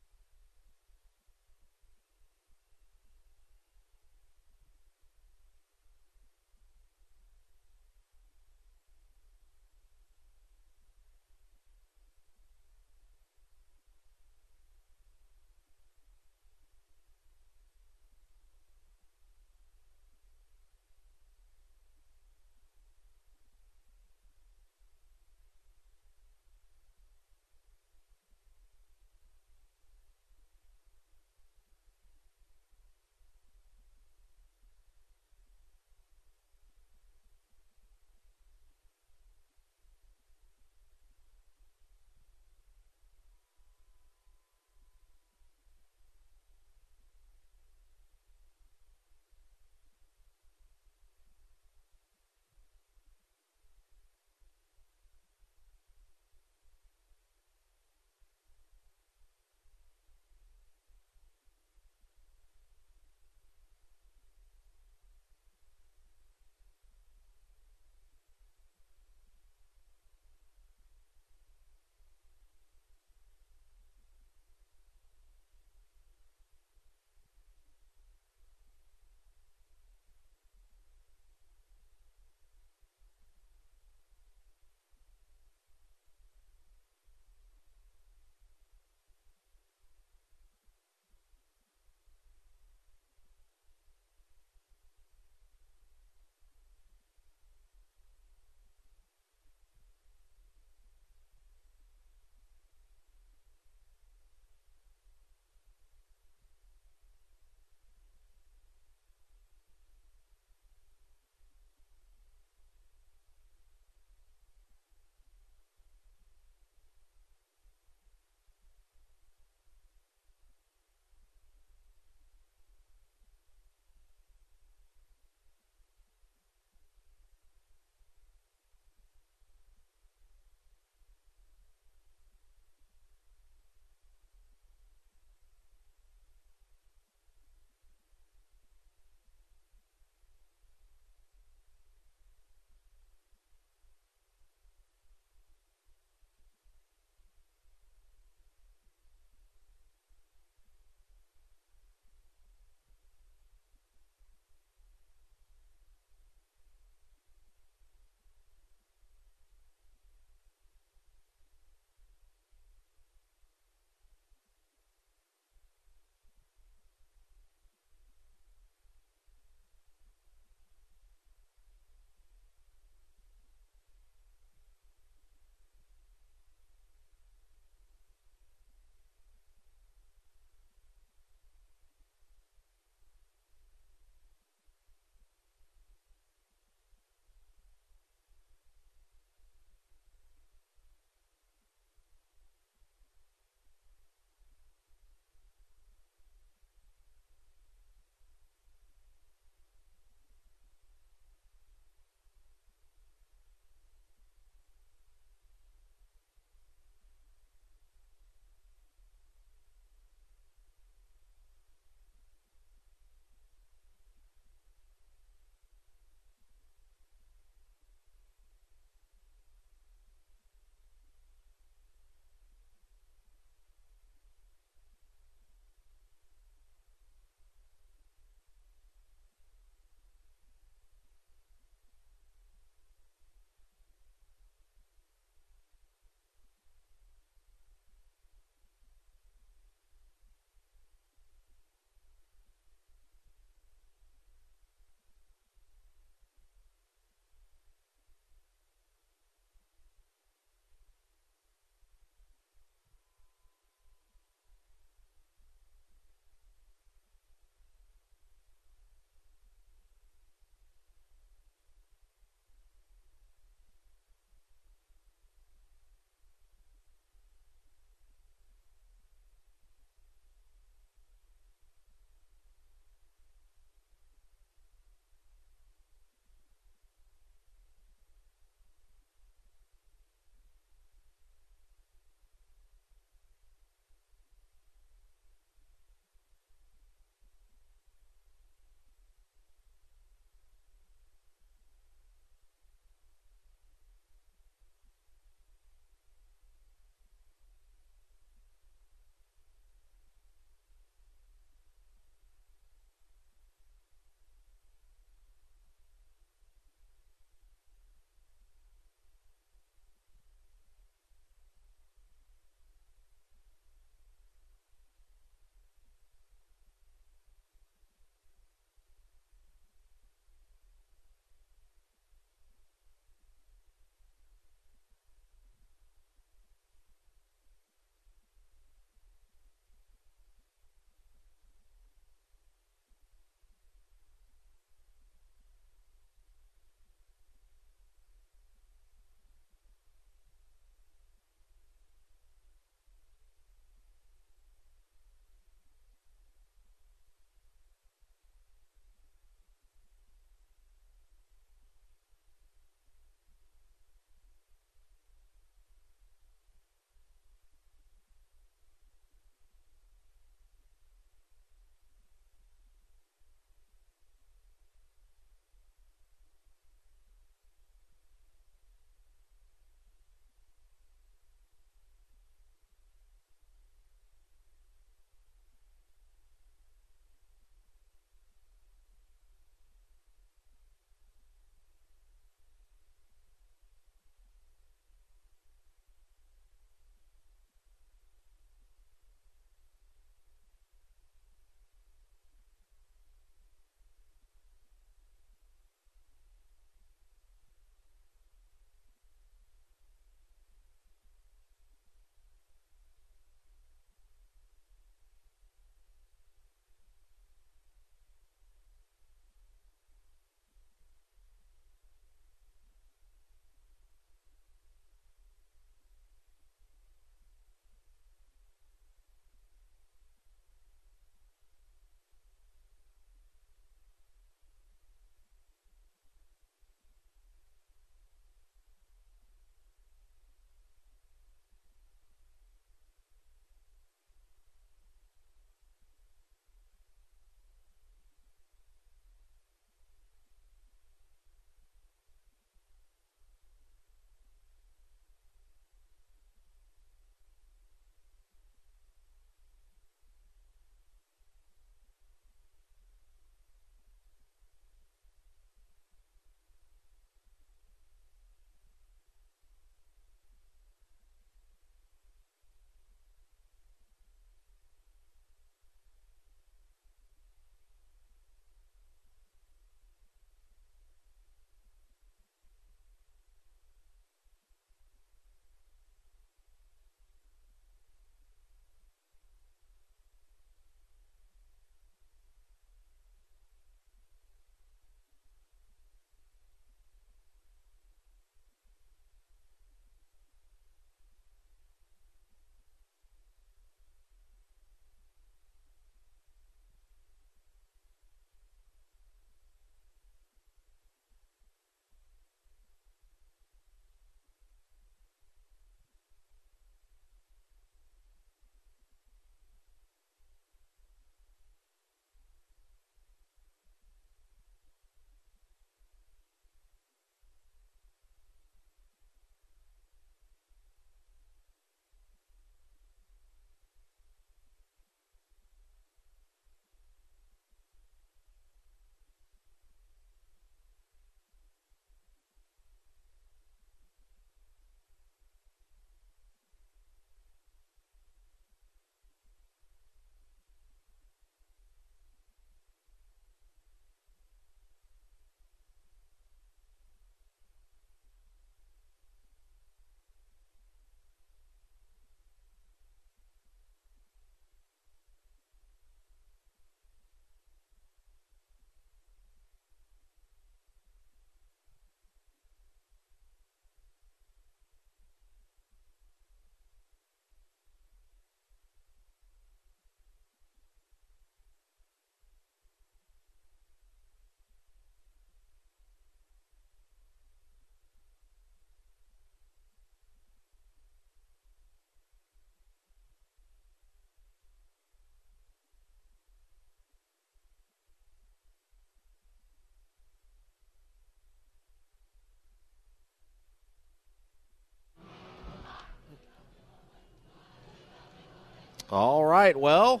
All right, well,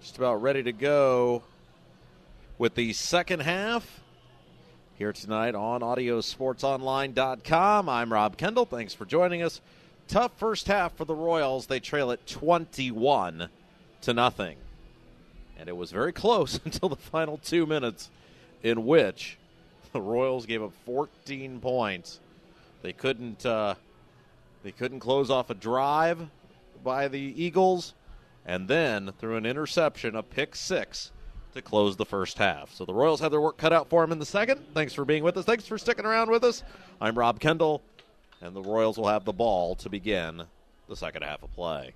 just about ready to go with the second half here tonight on AudioSportsOnline.com. I'm Rob Kendall. Thanks for joining us. Tough first half for the Royals. They trail it 21-0. And it was very close until the final 2 minutes, in which the Royals gave up 14 points. They couldn't close off a drive by the Eagles, and then through an interception, a pick six to close the first half. So the Royals have their work cut out for them in the second. Thanks for being with us. Thanks for sticking around with us. I'm Rob Kendall, and the Royals will have the ball to begin the second half of play.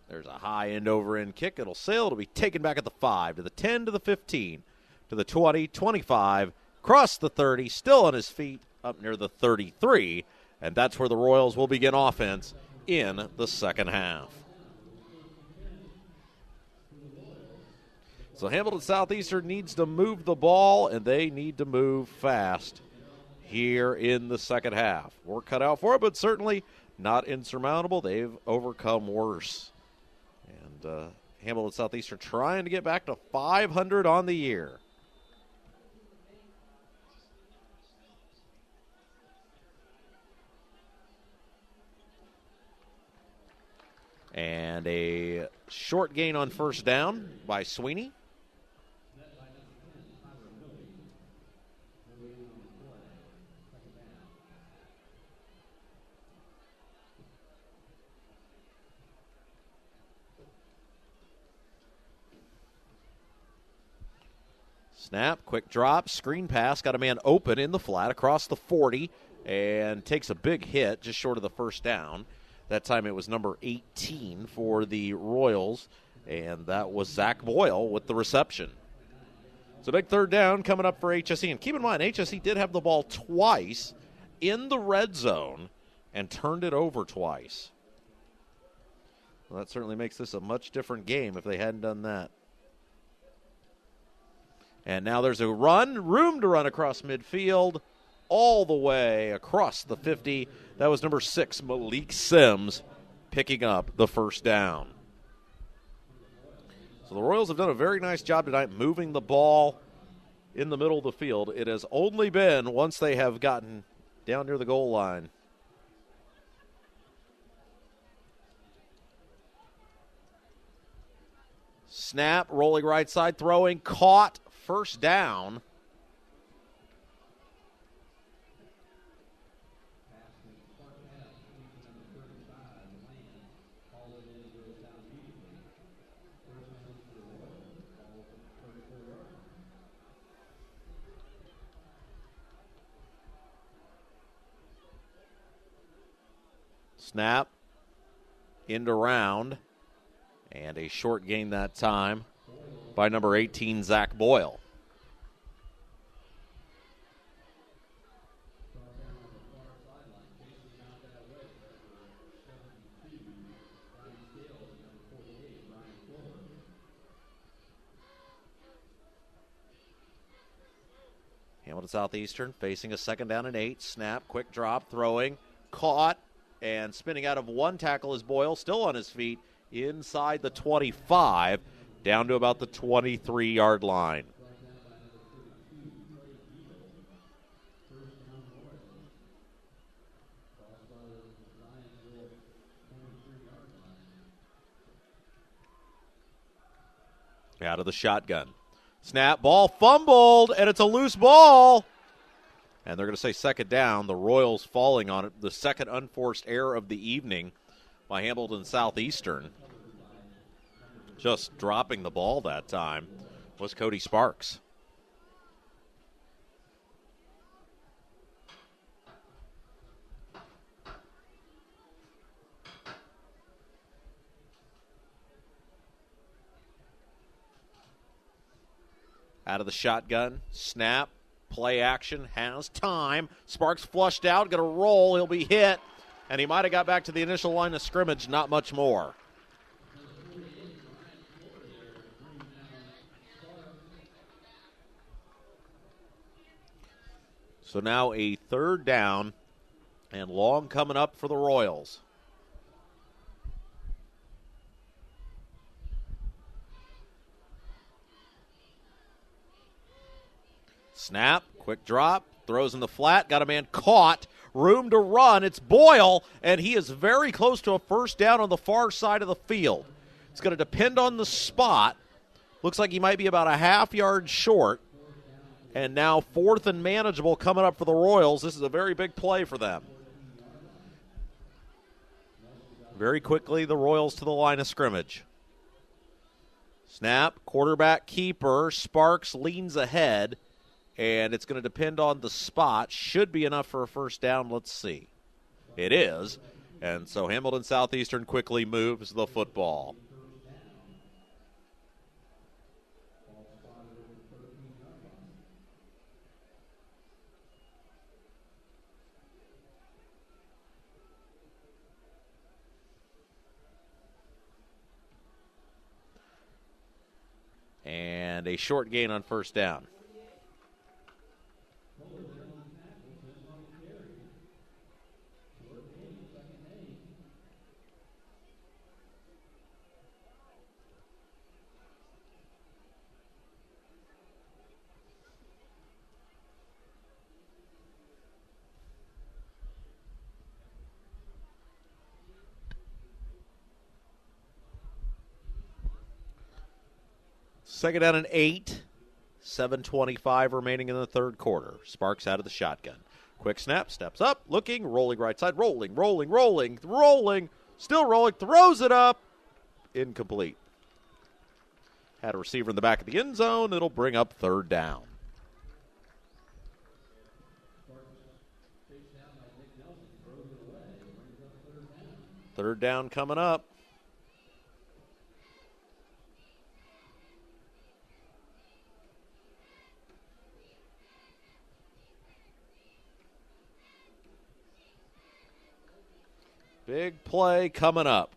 There's a high end over end kick. It'll sail. It'll be taken back at the 5, to the 10, to the 15, to the 20, 25, across the 30, still on his feet, up near the 33, and that's where the Royals will begin offense in the second half. So Hamilton Southeastern needs to move the ball, and they need to move fast here in the second half. Work cut out for it, but certainly not insurmountable. They've overcome worse. And Hamilton Southeastern trying to get back to 500 on the year. And a short gain on first down by Sweeney. Snap, quick drop, screen pass, got a man open in the flat across the 40 and takes a big hit just short of the first down. That time it was number 18 for the Royals, and that was Zach Boyle with the reception. So big third down coming up for HSE. And keep in mind, HSE did have the ball twice in the red zone and turned it over twice. Well, that certainly makes this a much different game if they hadn't done that. And now there's a run, room to run across midfield, all the way across the 50. That was number 6, Malik Sims, picking up the first down. So the Royals have done a very nice job tonight moving the ball in the middle of the field. It has only been once they have gotten down near the goal line. Snap, rolling right side, throwing, caught, first down. Snap, end around, and a short gain that time by number 18, Zach Boyle. Hamilton Southeastern facing a second down and 8. Snap, quick drop, throwing, caught, and spinning out of one tackle is Boyle, still on his feet, inside the 25, down to about the 23-yard line. Out of the shotgun. Snap, ball fumbled, and it's a loose ball. And they're going to say second down. The Royals falling on it. The second unforced error of the evening by Hamilton Southeastern. Just dropping the ball that time was Cody Sparks. Out of the shotgun, snap, play action, has time. Sparks flushed out, going to roll, he'll be hit, and he might have got back to the initial line of scrimmage, not much more. So now a third down and long coming up for the Royals. Snap, quick drop, throws in the flat, got a man caught, room to run. It's Boyle, and he is very close to a first down on the far side of the field. It's going to depend on the spot. Looks like he might be about a half yard short. And now 4th and manageable coming up for the Royals. This is a very big play for them. Very quickly, the Royals to the line of scrimmage. Snap, quarterback keeper. Sparks leans ahead. And it's going to depend on the spot. Should be enough for a first down. Let's see. It is. And so Hamilton Southeastern quickly moves the football. And a short gain on first down. Second down and 8, 7:25 remaining in the third quarter. Sparks out of the shotgun. Quick snap, steps up, looking, rolling right side, rolling, still rolling, throws it up, incomplete. Had a receiver in the back of the end zone. It'll bring up third down. Third down coming up. Big play coming up.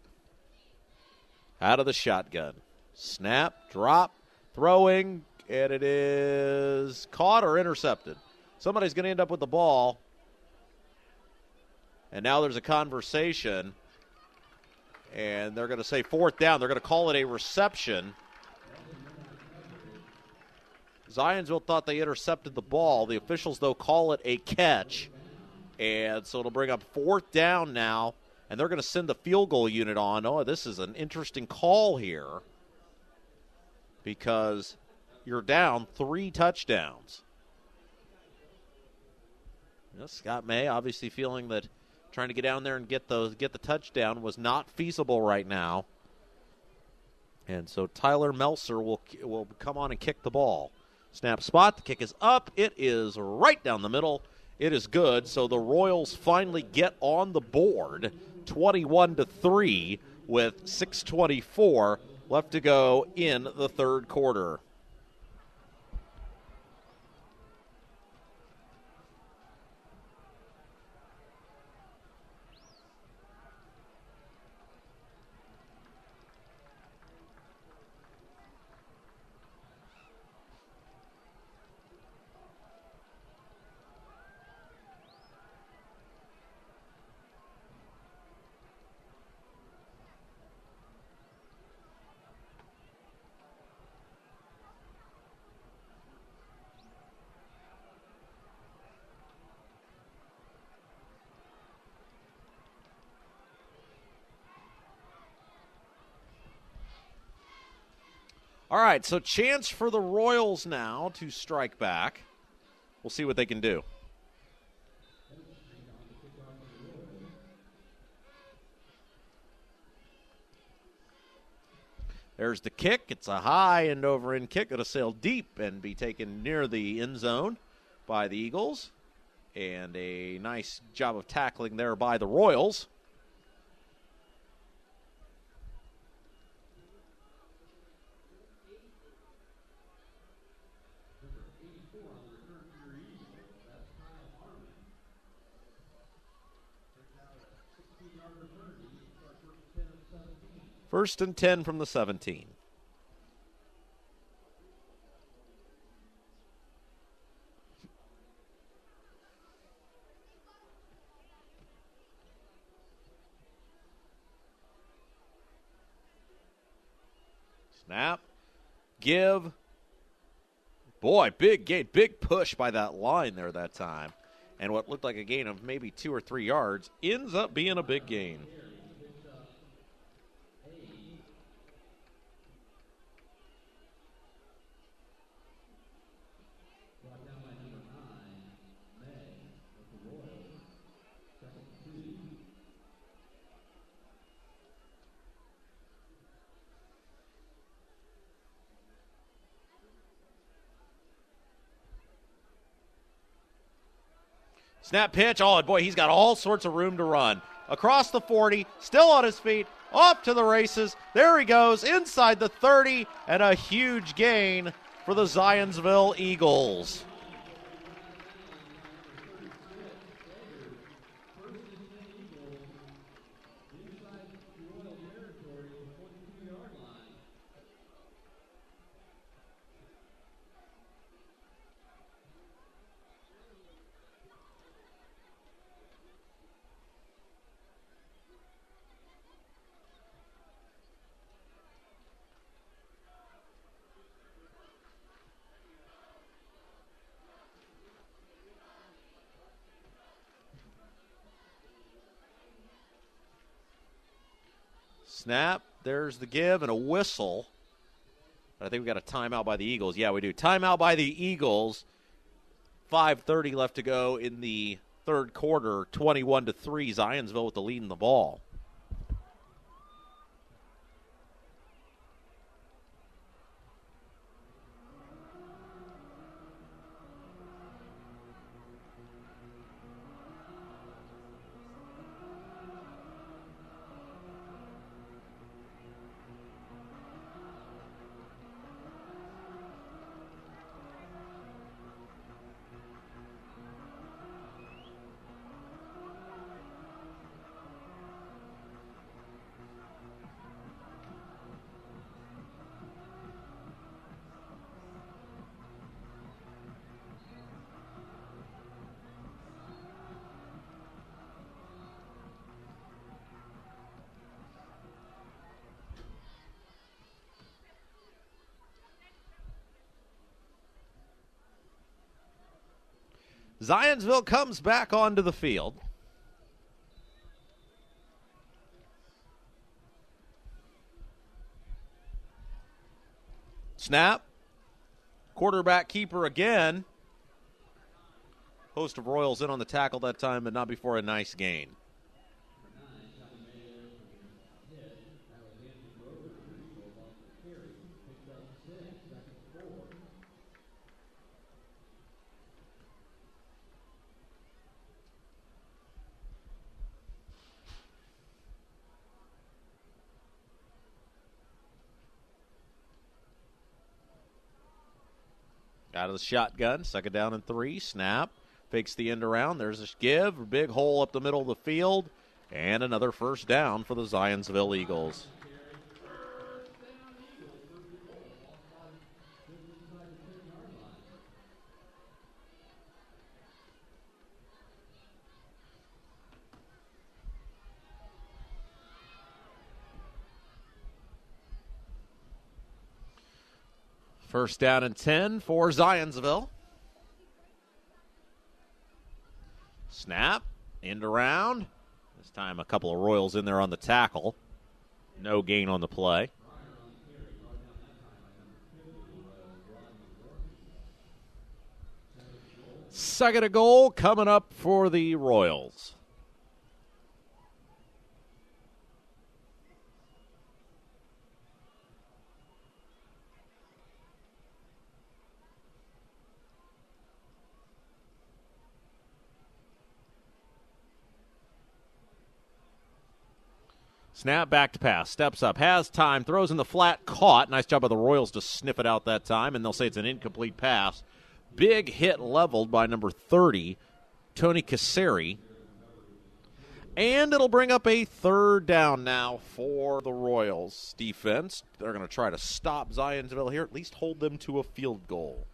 Out of the shotgun. Snap, drop, throwing, and it is caught or intercepted. Somebody's going to end up with the ball. And now there's a conversation. And they're going to say fourth down. They're going to call it a reception. Zionsville thought they intercepted the ball. The officials, though, call it a catch. And so it'll bring up fourth down now. And they're going to send the field goal unit on. Oh, this is an interesting call here because you're down 3 touchdowns. Scott May obviously feeling that trying to get down there and get the touchdown was not feasible right now. And so Tyler Melser will come on and kick the ball. Snap spot, the kick is up. It is right down the middle. It is good. So the Royals finally get on the board. 21-3 with 6:24 left to go in the third quarter. All right, so chance for the Royals now to strike back. We'll see what they can do. There's the kick. It's a high and over in kick. It'll sail deep and be taken near the end zone by the Eagles. And a nice job of tackling there by the Royals. First and 10 from the 17. Snap. Give. Boy, big gain. Big push by that line there that time. And what looked like a gain of maybe 2 or 3 yards ends up being a big gain. Snap pitch. Oh, boy, he's got all sorts of room to run. Across the 40, still on his feet, off to the races. There he goes, inside the 30, and a huge gain for the Zionsville Eagles. Snap, there's the give and a whistle. I think we got a timeout by the Eagles. Yeah, we do. Timeout by the Eagles. 5:30 left to go in the third quarter. 21-3, Zionsville with the lead in the ball. Zionsville comes back onto the field. Snap. Quarterback keeper again. Host of Royals in on the tackle that time, but not before a nice gain. Out of the shotgun, second down and 3, snap, fakes the end around, there's a give, a big hole up the middle of the field, and another first down for the Zionsville Eagles. First down and 10 for Zionsville. Snap, end around. This time a couple of Royals in there on the tackle. No gain on the play. Second and goal coming up for the Royals. Snap, back to pass, steps up, has time, throws in the flat, caught. Nice job by the Royals to sniff it out that time, and they'll say it's an incomplete pass. Big hit leveled by number 30, Tony Caseri. And it'll bring up a third down now for the Royals defense. They're going to try to stop Zionsville here, at least hold them to a field goal.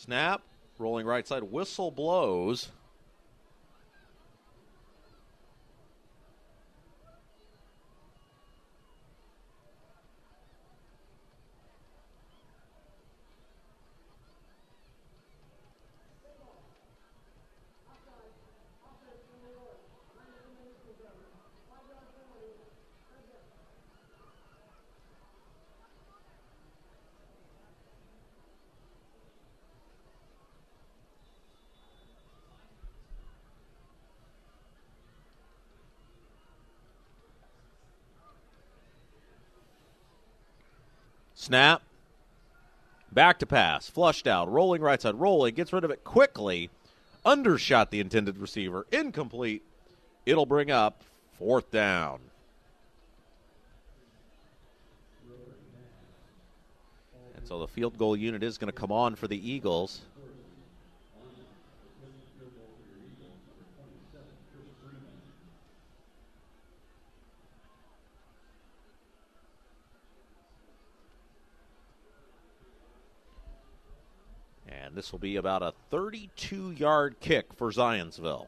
Snap, rolling right side, whistle blows. Snap. Back to pass. Flushed out. Rolling right side. Rolling. Gets rid of it quickly. Undershot the intended receiver. Incomplete. It'll bring up 4th down. And so the field goal unit is going to come on for the Eagles. And this will be about a 32-yard kick for Zionsville.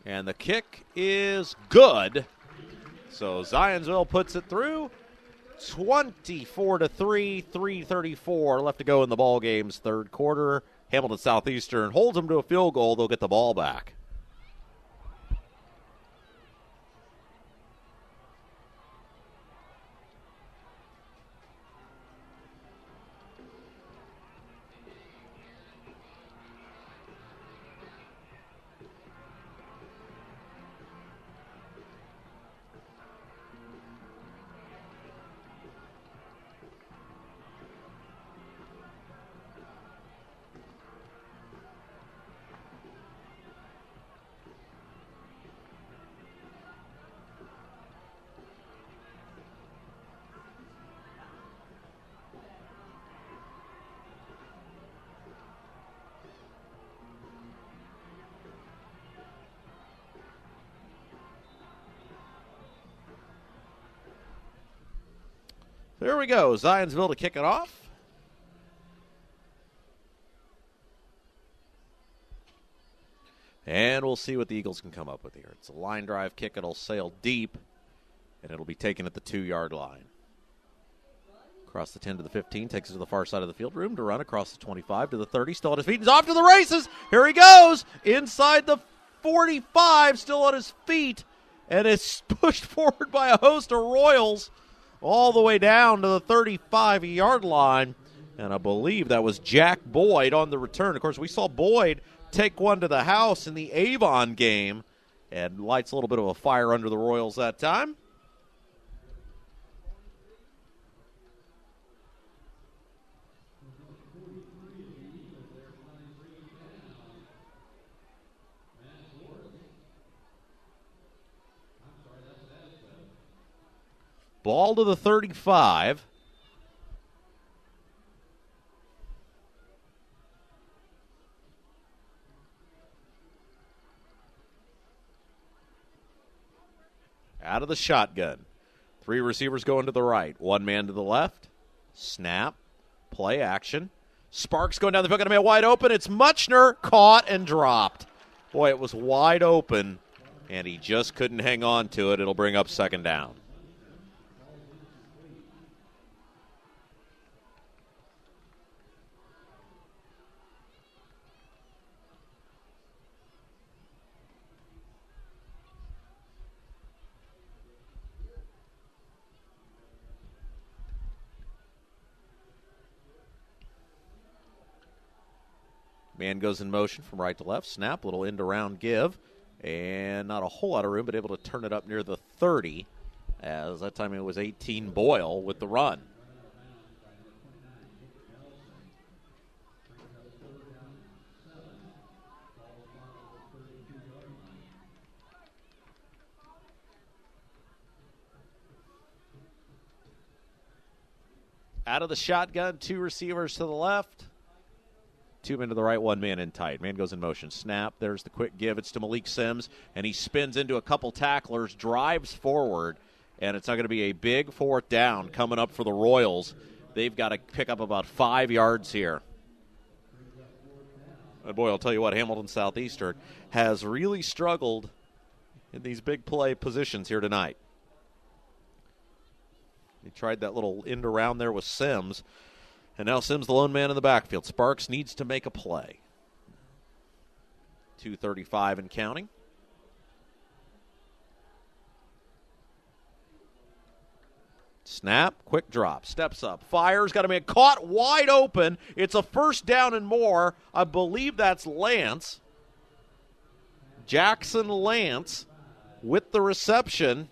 And the kick is good. So Zionsville puts it through. 24-3, 3:34 left to go in the ball game's third quarter. Hamilton Southeastern holds them to a field goal. They'll get the ball back. There we go. Zionsville to kick it off. And we'll see what the Eagles can come up with here. It's a line drive kick. It'll sail deep, and it'll be taken at the 2-yard line. Across the 10 to the 15, takes it to the far side of the field. Room to run across the 25 to the 30. Still on his feet. He's off to the races. Here he goes. Inside the 45, still on his feet. And is pushed forward by a host of Royals all the way down to the 35-yard line. And I believe that was Jack Boyd on the return. Of course, we saw Boyd take one to the house in the Avon game and lights a little bit of a fire under the Royals that time. Ball to the 35. Out of the shotgun. 3 receivers going to the right. 1 man to the left. Snap. Play action. Sparks going down the field. Going to be wide open. It's Muchner. Caught and dropped. Boy, it was wide open, and he just couldn't hang on to it. It'll bring up 2nd down. Man goes in motion from right to left. Snap, little end around give. And not a whole lot of room, but able to turn it up near the 30. As that time it was 18 Boyle with the run. Out of the shotgun, 2 receivers to the left. 2 men to the right, 1 man in tight. Man goes in motion. Snap. There's the quick give. It's to Malik Sims, and he spins into a couple tacklers, drives forward, and it's not going to be a big fourth down coming up for the Royals. They've got to pick up about 5 yards here. And boy, I'll tell you what, Hamilton Southeastern has really struggled in these big play positions here tonight. He tried that little end around there with Sims, and now Sims the lone man in the backfield. Sparks needs to make a play. 2:35 and counting. Snap, quick drop, steps up, fires, got a man caught wide open. It's a first down and more. I believe that's Lance. Jackson Lance with the reception.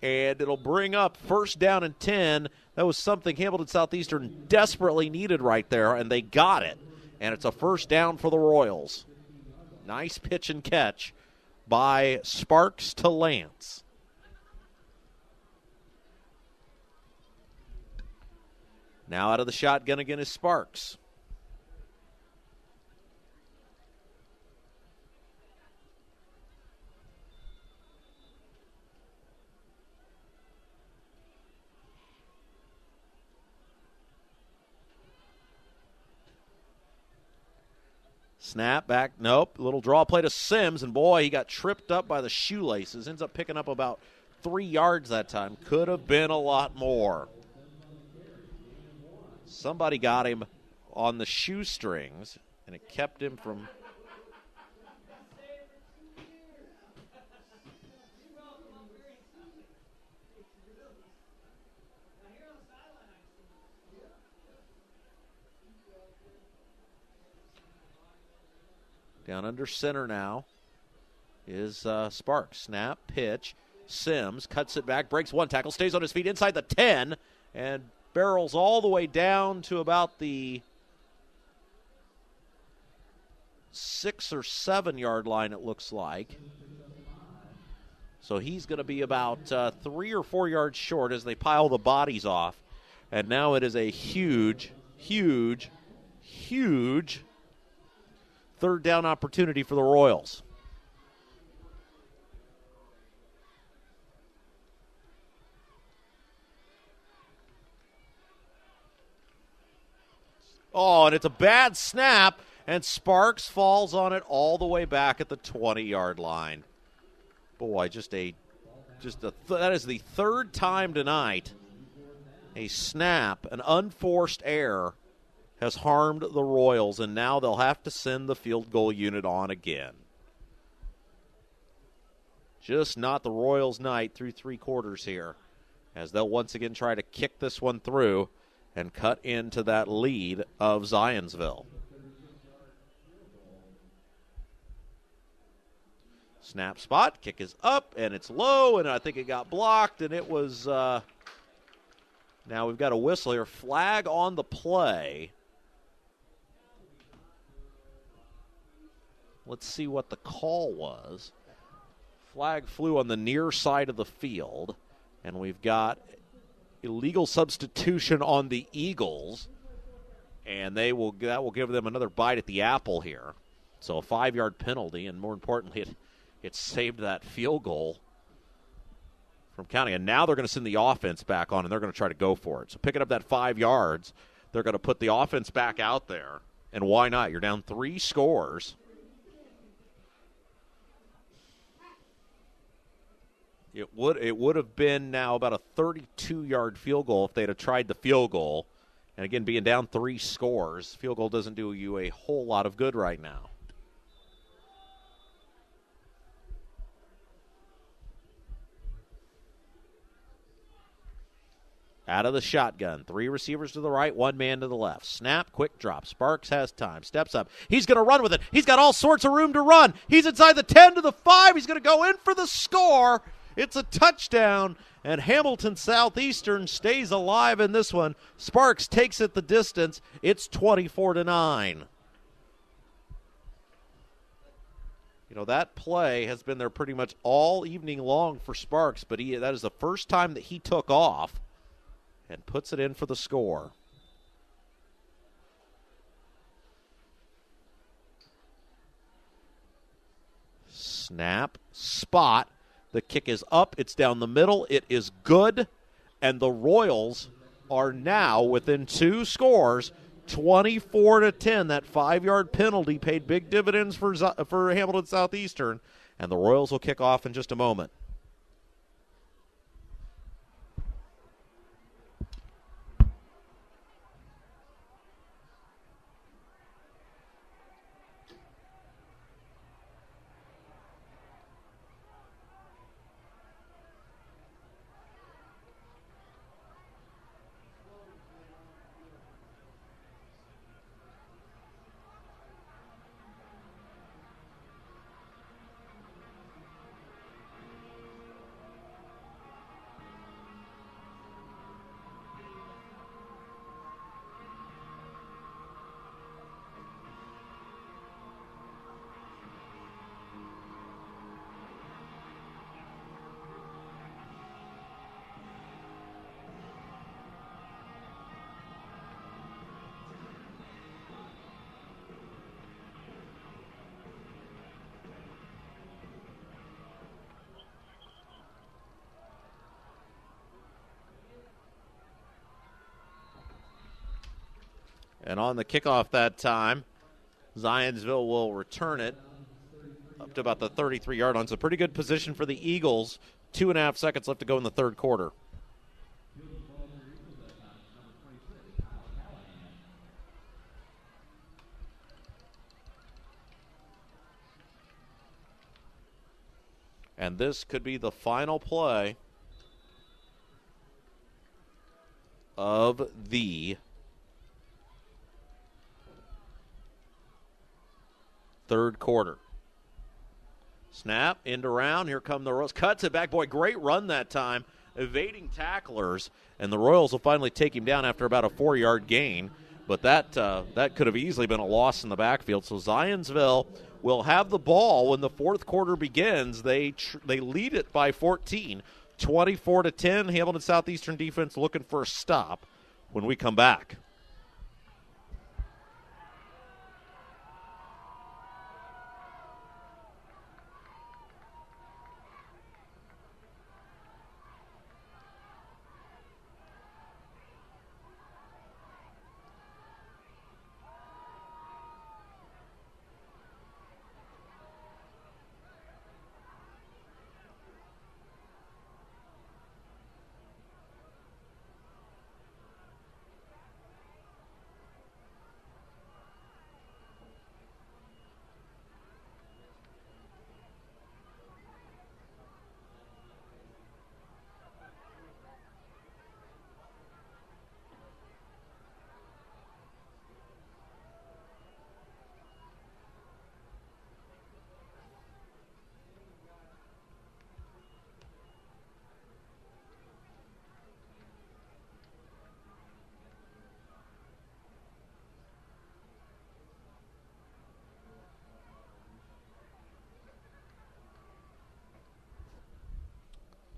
And it'll bring up first down and 10. That was something Hamilton Southeastern desperately needed right there, and they got it. And it's a first down for the Royals. Nice pitch and catch by Sparks to Lance. Now out of the shotgun again is Sparks. Snap back, nope. Little draw play to Sims, and boy, he got tripped up by the shoelaces. Ends up picking up about 3 yards that time. Could have been a lot more. Somebody got him on the shoestrings, and it kept him from... Down under center now is Sparks. Snap, pitch. Sims cuts it back, breaks one tackle, stays on his feet inside the 10, and barrels all the way down to about the 6 or 7 yard line, it looks like. So he's going to be about 3 or 4 yards short as they pile the bodies off. And now it is a huge, huge, huge third down opportunity for the Royals. Oh, and it's a bad snap, and Sparks falls on it all the way back at the 20-yard line. Boy, that is the third time tonight a snap, an unforced error, has harmed the Royals, and now they'll have to send the field goal unit on again. Just not the Royals' night through 3 quarters here, as they'll once again try to kick this one through and cut into that lead of Zionsville. Snap spot, kick is up, and it's low, and I think it got blocked, and it was, now we've got a whistle here, flag on the play. Let's see what the call was. Flag flew on the near side of the field, and we've got illegal substitution on the Eagles, and that will give them another bite at the apple here. So a 5-yard penalty, and more importantly, it saved that field goal from counting. And now they're going to send the offense back on, and they're going to try to go for it. So picking up that 5 yards, they're going to put the offense back out there, and why not? You're down 3 scores. It would have been now about a 32-yard field goal if they'd have tried the field goal. And again, being down 3 scores, field goal doesn't do you a whole lot of good right now. Out of the shotgun, 3 receivers to the right, 1 man to the left. Snap, quick drop. Sparks has time, steps up. He's going to run with it. He's got all sorts of room to run. He's inside the 10 to the 5. He's going to go in for the score. It's a touchdown, and Hamilton Southeastern stays alive in this one. Sparks takes it the distance. It's 24-9. You know, that play has been there pretty much all evening long for Sparks, but that is the first time that he took off and puts it in for the score. Snap, spot. The kick is up. It's down the middle. It is good. And the Royals are now within 2 scores, 24-10. That 5-yard penalty paid big dividends for Hamilton Southeastern. And the Royals will kick off in just a moment. And on the kickoff that time, Zionsville will return it up to about the 33-yard line. It's a pretty good position for the Eagles. 2.5 seconds left to go in the third quarter. And this could be the final play of the third quarter. Snap, end around. Here come the Royals. Cuts it back. Boy, great run that time, evading tacklers. And the Royals will finally take him down after about a 4-yard gain. But that could have easily been a loss in the backfield. So Zionsville will have the ball when the fourth quarter begins. They lead it by 14, 24-10. Hamilton Southeastern defense looking for a stop when we come back.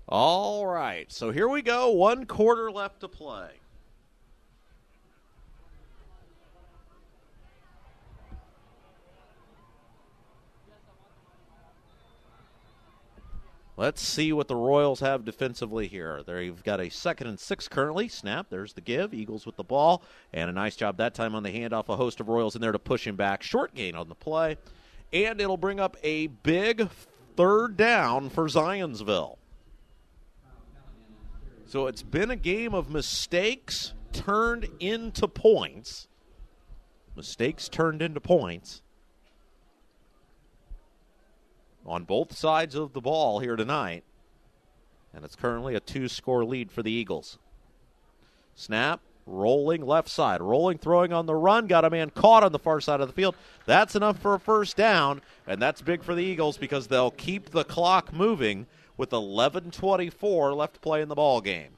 All right, so here we go. 1 quarter left to play. Let's see what the Royals have defensively here. They've got a 2nd and 6 currently. Snap, there's the give. Eagles with the ball. And a nice job that time on the handoff. A host of Royals in there to push him back. Short gain on the play. And it'll bring up a big 3rd down for Zionsville. So it's been a game of mistakes turned into points. Mistakes turned into points on both sides of the ball here tonight. And it's currently a 2-score lead for the Eagles. Snap, rolling left side, rolling, throwing on the run. Got a man caught on the far side of the field. That's enough for a 1st down, and that's big for the Eagles because they'll keep the clock moving with 11:24 left to play in the ball game.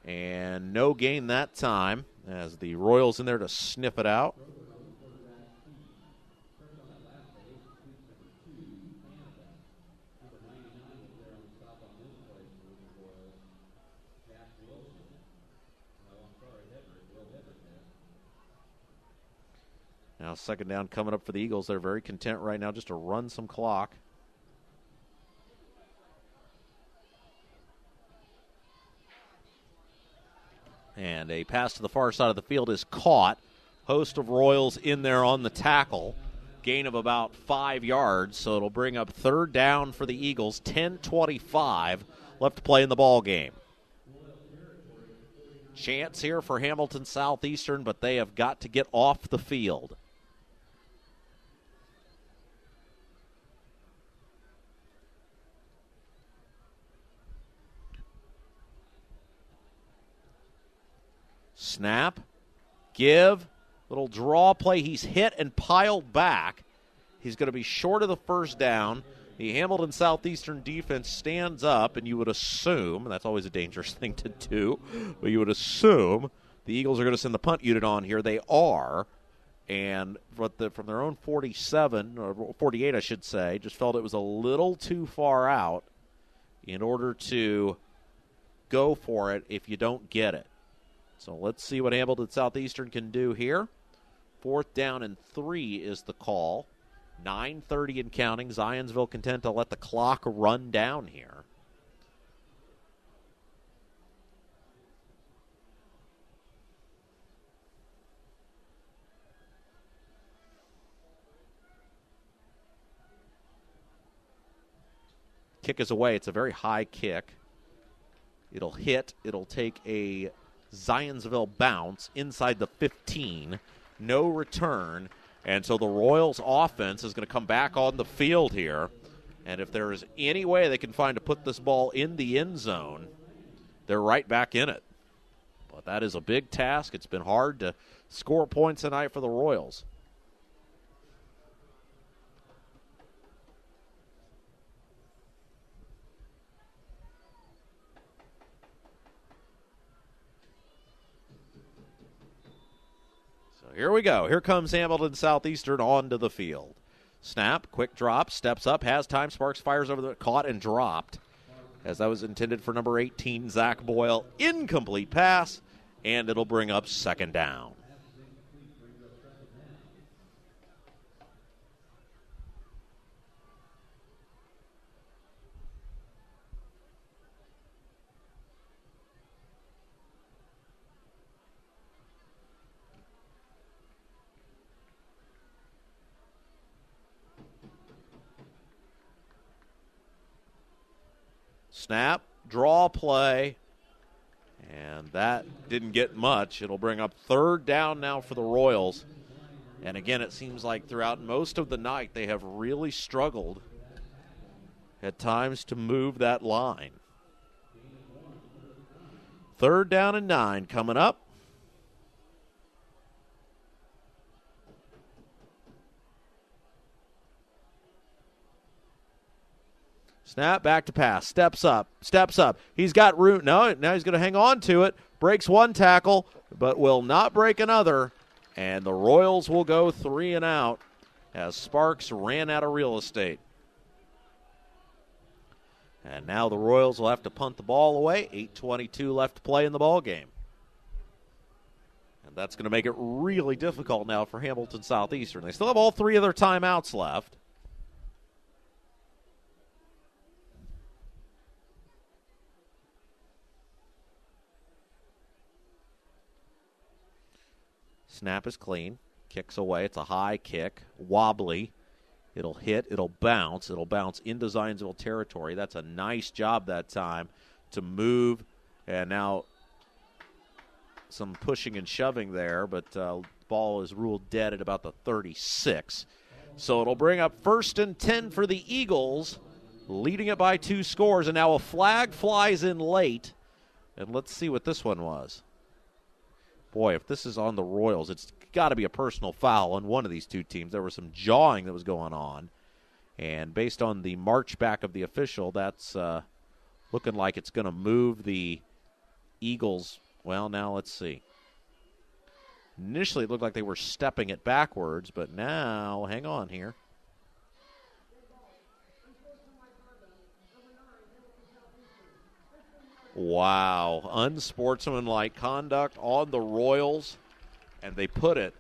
And no gain that time as the Royals in there to sniff it out. Now second down coming up for the Eagles. They're very content right now just to run some clock. And a pass to the far side of the field is caught. Host of Royals in there on the tackle. Gain of about 5 yards, so it'll bring up third down for the Eagles. 10:25 left to play in the ball game. Chance here for Hamilton Southeastern, but they have got to get off the field. Snap, give, little draw play. He's hit and piled back. He's going to be short of the first down. The Hamilton Southeastern defense stands up, and you would assume, that's always a dangerous thing to do, but you would assume the Eagles are going to send the punt unit on here. They are, and from their own 47, or 48 I should say, just felt it was a little too far out in order to go for it if you don't get it. So let's see what Hamilton Southeastern can do here. 4th down and 3 is the call. 9:30 and counting. Zionsville content to let the clock run down here. Kick is away. It's a very high kick. It'll hit. It'll take a Zionsville bounce inside the 15. No return. And so the Royals offense is going to come back on the field here. And if there is any way they can find to put this ball in the end zone, they're right back in it. But that is a big task. It's been hard to score points tonight for the Royals. Here we go. Here comes Hamilton Southeastern onto the field. Snap, quick drop, steps up, has time, Sparks fires over the caught and dropped. As that was intended for number 18, Zach Boyle. Incomplete pass, and it'll bring up second down. Snap, draw play, and that didn't get much. It'll bring up third down now for the Royals. And again, it seems like throughout most of the night they have really struggled at times to move that line. Third down and 9 coming up. Snap, back to pass, steps up. He's got room. No, now he's going to hang on to it. Breaks one tackle, but will not break another. And the Royals will go 3 and out as Sparks ran out of real estate. And now the Royals will have to punt the ball away. 8:22 left to play in the ball game. And that's going to make it really difficult now for Hamilton Southeastern. They still have all 3 of their timeouts left. Snap is clean. Kicks away. It's a high kick. Wobbly. It'll hit. It'll bounce. It'll bounce into Zionsville territory. That's a nice job that time to move. And now some pushing and shoving there, but the ball is ruled dead at about the 36. So it'll bring up 1st and 10 for the Eagles, leading it by 2 scores. And now a flag flies in late. And let's see what this one was. Boy, if this is on the Royals, it's got to be a personal foul on one of these two teams. There was some jawing that was going on. And based on the march back of the official, that's looking like it's going to move the Eagles. Well, now let's see. Initially, it looked like they were stepping it backwards, but now, hang on here. Wow, unsportsmanlike conduct on the Royals, and they put it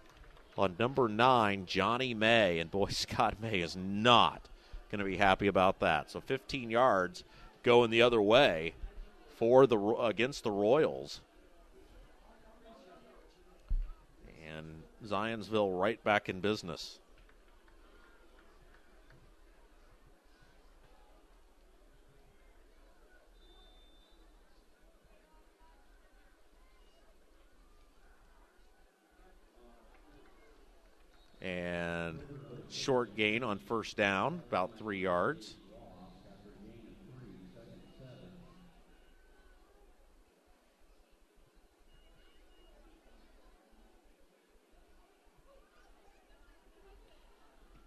on number 9, Johnny May. And boy, Scott May is not going to be happy about that. So 15 yards going the other way for against the Royals. And Zionsville right back in business. And short gain on first down, about 3 yards.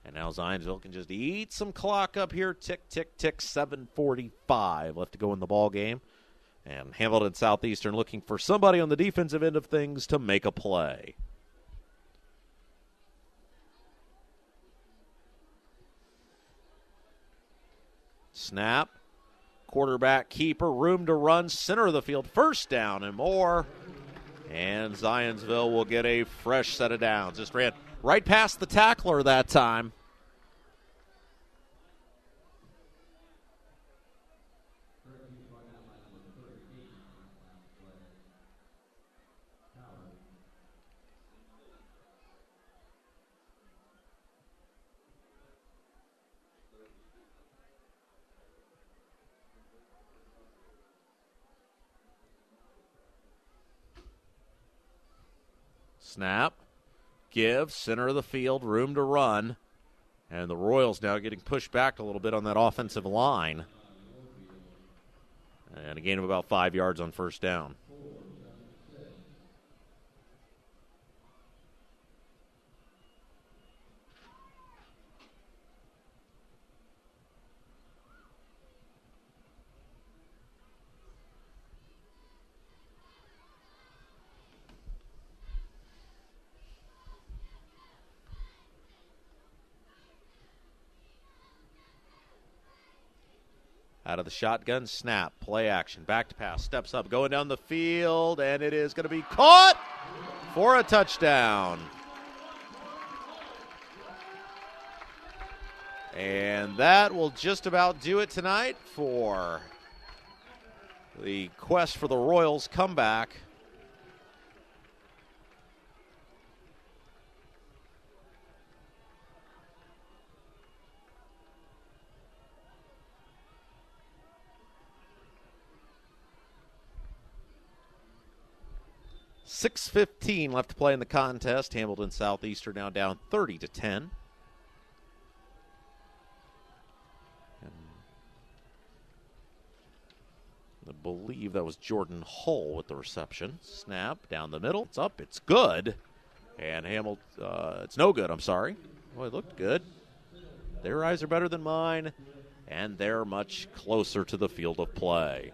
And now Zionsville can just eat some clock up here. Tick, tick, tick, 7:45 left to go in the ball game. And Hamilton Southeastern looking for somebody on the defensive end of things to make a play. Snap, quarterback keeper, room to run, center of the field, first down and more. And Zionsville will get a fresh set of downs. Just ran right past the tackler that time. Snap, give, center of the field, room to run. And the Royals now getting pushed back a little bit on that offensive line. And a gain of about 5 yards on first down. Out of the shotgun, snap, play action, back to pass, steps up, going down the field, and it is going to be caught for a touchdown. And that will just about do it tonight for the quest for the Royals comeback. .6:15 left to play in the contest. Hamilton Southeastern now down 30-10. I believe that was Jordan Hull with the reception. Snap down the middle. It's up. It's good. And Hamilton, it's no good, I'm sorry. Well, it looked good. Their eyes are better than mine, and they're much closer to the field of play.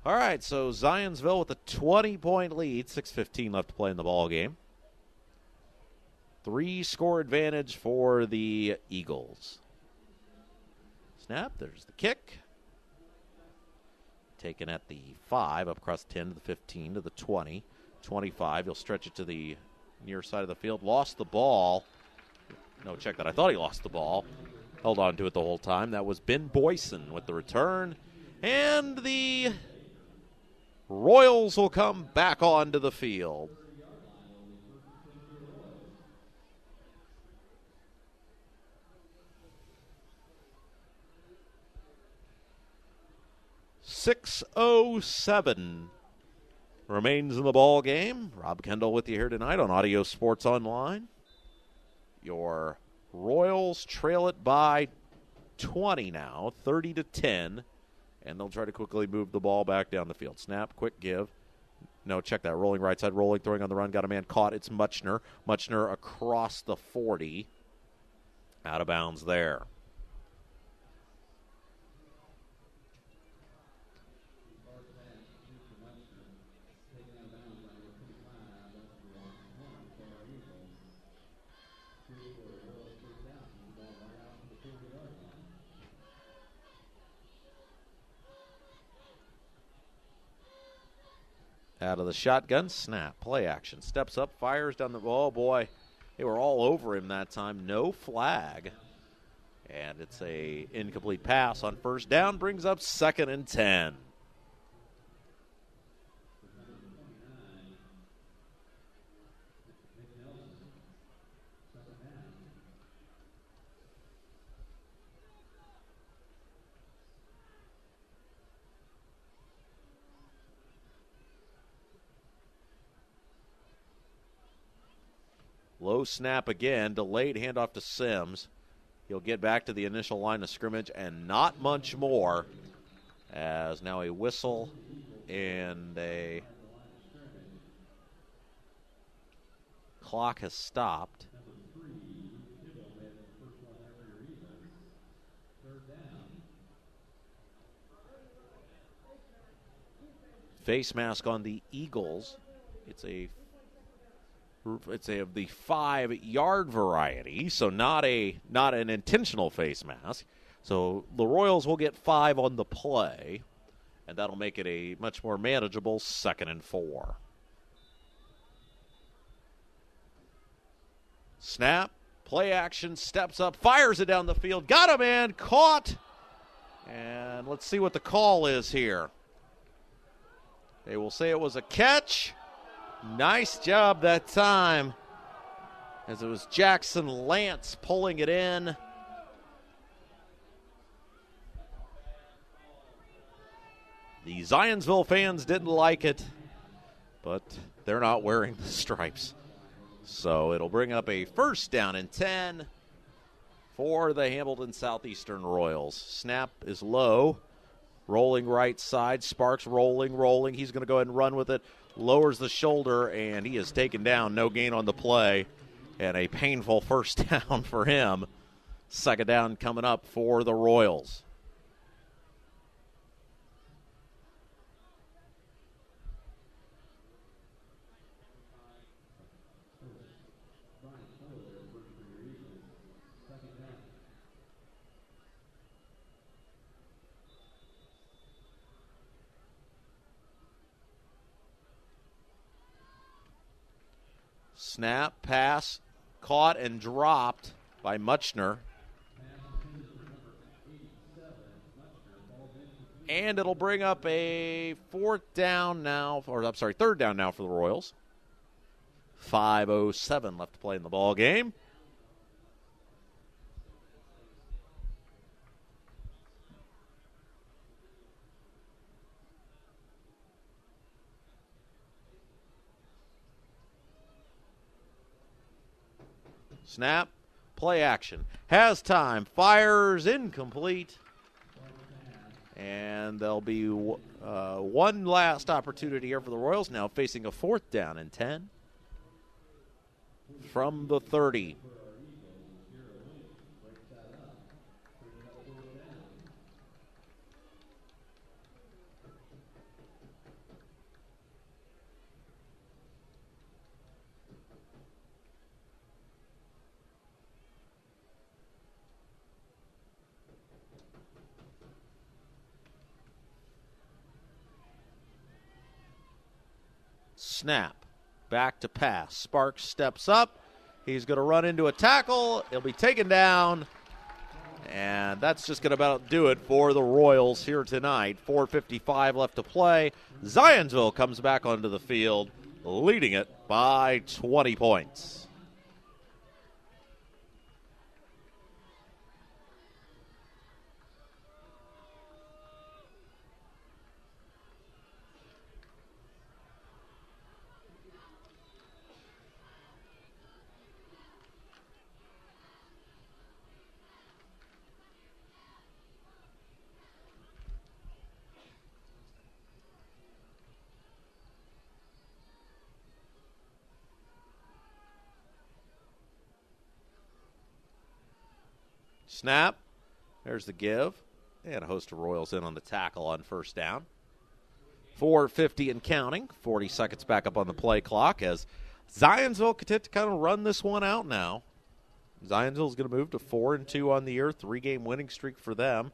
All right, so Zionsville with a 20-point lead, 6:15 left to play in the ball game. 3-score advantage for the Eagles. Snap, there's the kick. Taken at the 5, up across the 10 to the 15 to the 20. 25, he'll stretch it to the near side of the field. Lost the ball. No, check that. I thought he lost the ball. Held on to it the whole time. That was Ben Boyson with the return. And the Royals will come back onto the field. 6:07 remains in the ball game. Rob Kendall with you here tonight on Audio Sports Online. Your Royals trail it by 20 now, 30-10, and they'll try to quickly move the ball back down the field. Snap, quick give. No, check that. Rolling right side, rolling, throwing on the run. Got a man caught. It's Muchner. Muchner across the 40. Out of bounds there. Out of the shotgun, snap, play action. Steps up, fires down the, oh boy, they were all over him that time. No flag. And it's a incomplete pass on first down, brings up 2nd and 10. Low snap again, delayed handoff to Sims. He'll get back to the initial line of scrimmage and not much more, as now a whistle and a clock has stopped. Face mask on the Eagles. It's of the 5-yard variety, so not an intentional face mask. So the Royals will get 5 on the play, and that'll make it a much more manageable 2nd and 4. Snap, play action, steps up, fires it down the field, got a man, caught, and let's see what the call is here. They will say it was a catch. Nice job that time, as it was Jackson Lance pulling it in. The Zionsville fans didn't like it, but they're not wearing the stripes. So it'll bring up a 1st down and 10 for the Hamilton Southeastern Royals. Snap is low, rolling right side. Sparks rolling. He's going to go ahead and run with it. Lowers the shoulder, and he is taken down. No gain on the play, and a painful 1st down for him. 2nd down coming up for the Royals. Snap, pass, caught and dropped by Muchner. And it'll bring up a 3rd down now for the Royals. 5:07 left to play in the ball game. Snap, play action. Has time, fires, incomplete. And there'll be one last opportunity here for the Royals, now facing a 4th down and 10 from the 30. Snap, back to pass. Sparks steps up. He's going to run into a tackle. He'll be taken down. And that's just going to about do it for the Royals here tonight. 4:55 left to play. Zionsville comes back onto the field, leading it by 20 points. Snap. There's the give. And a host of Royals in on the tackle on first down. 4:50 and counting. 40 seconds back up on the play clock as Zionsville could to kind of run this one out now. Zionsville is going to move to 4-2 on the year, 3-game winning streak for them.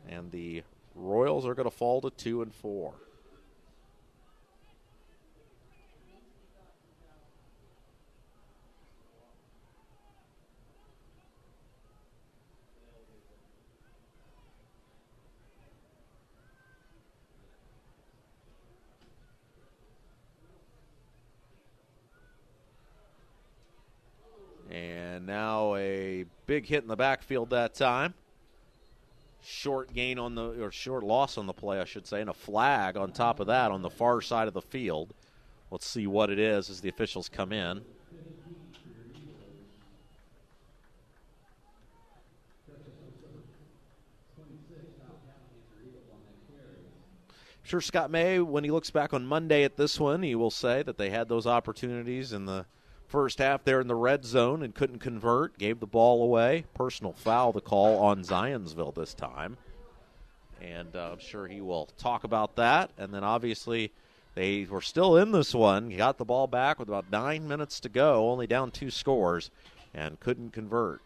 And the Royals are going to fall to 2-4. And now a big hit in the backfield that time. Short loss on the play, I should say, and a flag on top of that on the far side of the field. Let's see what it is as the officials come in. I'm sure Scott May, when he looks back on Monday at this one, he will say that they had those opportunities in the first half there in the red zone and couldn't convert, gave the ball away. Personal foul, the call on Zionsville this time. And I'm sure he will talk about that. And then obviously they were still in this one. He got the ball back with about 9 minutes to go, only down 2 scores, and couldn't convert.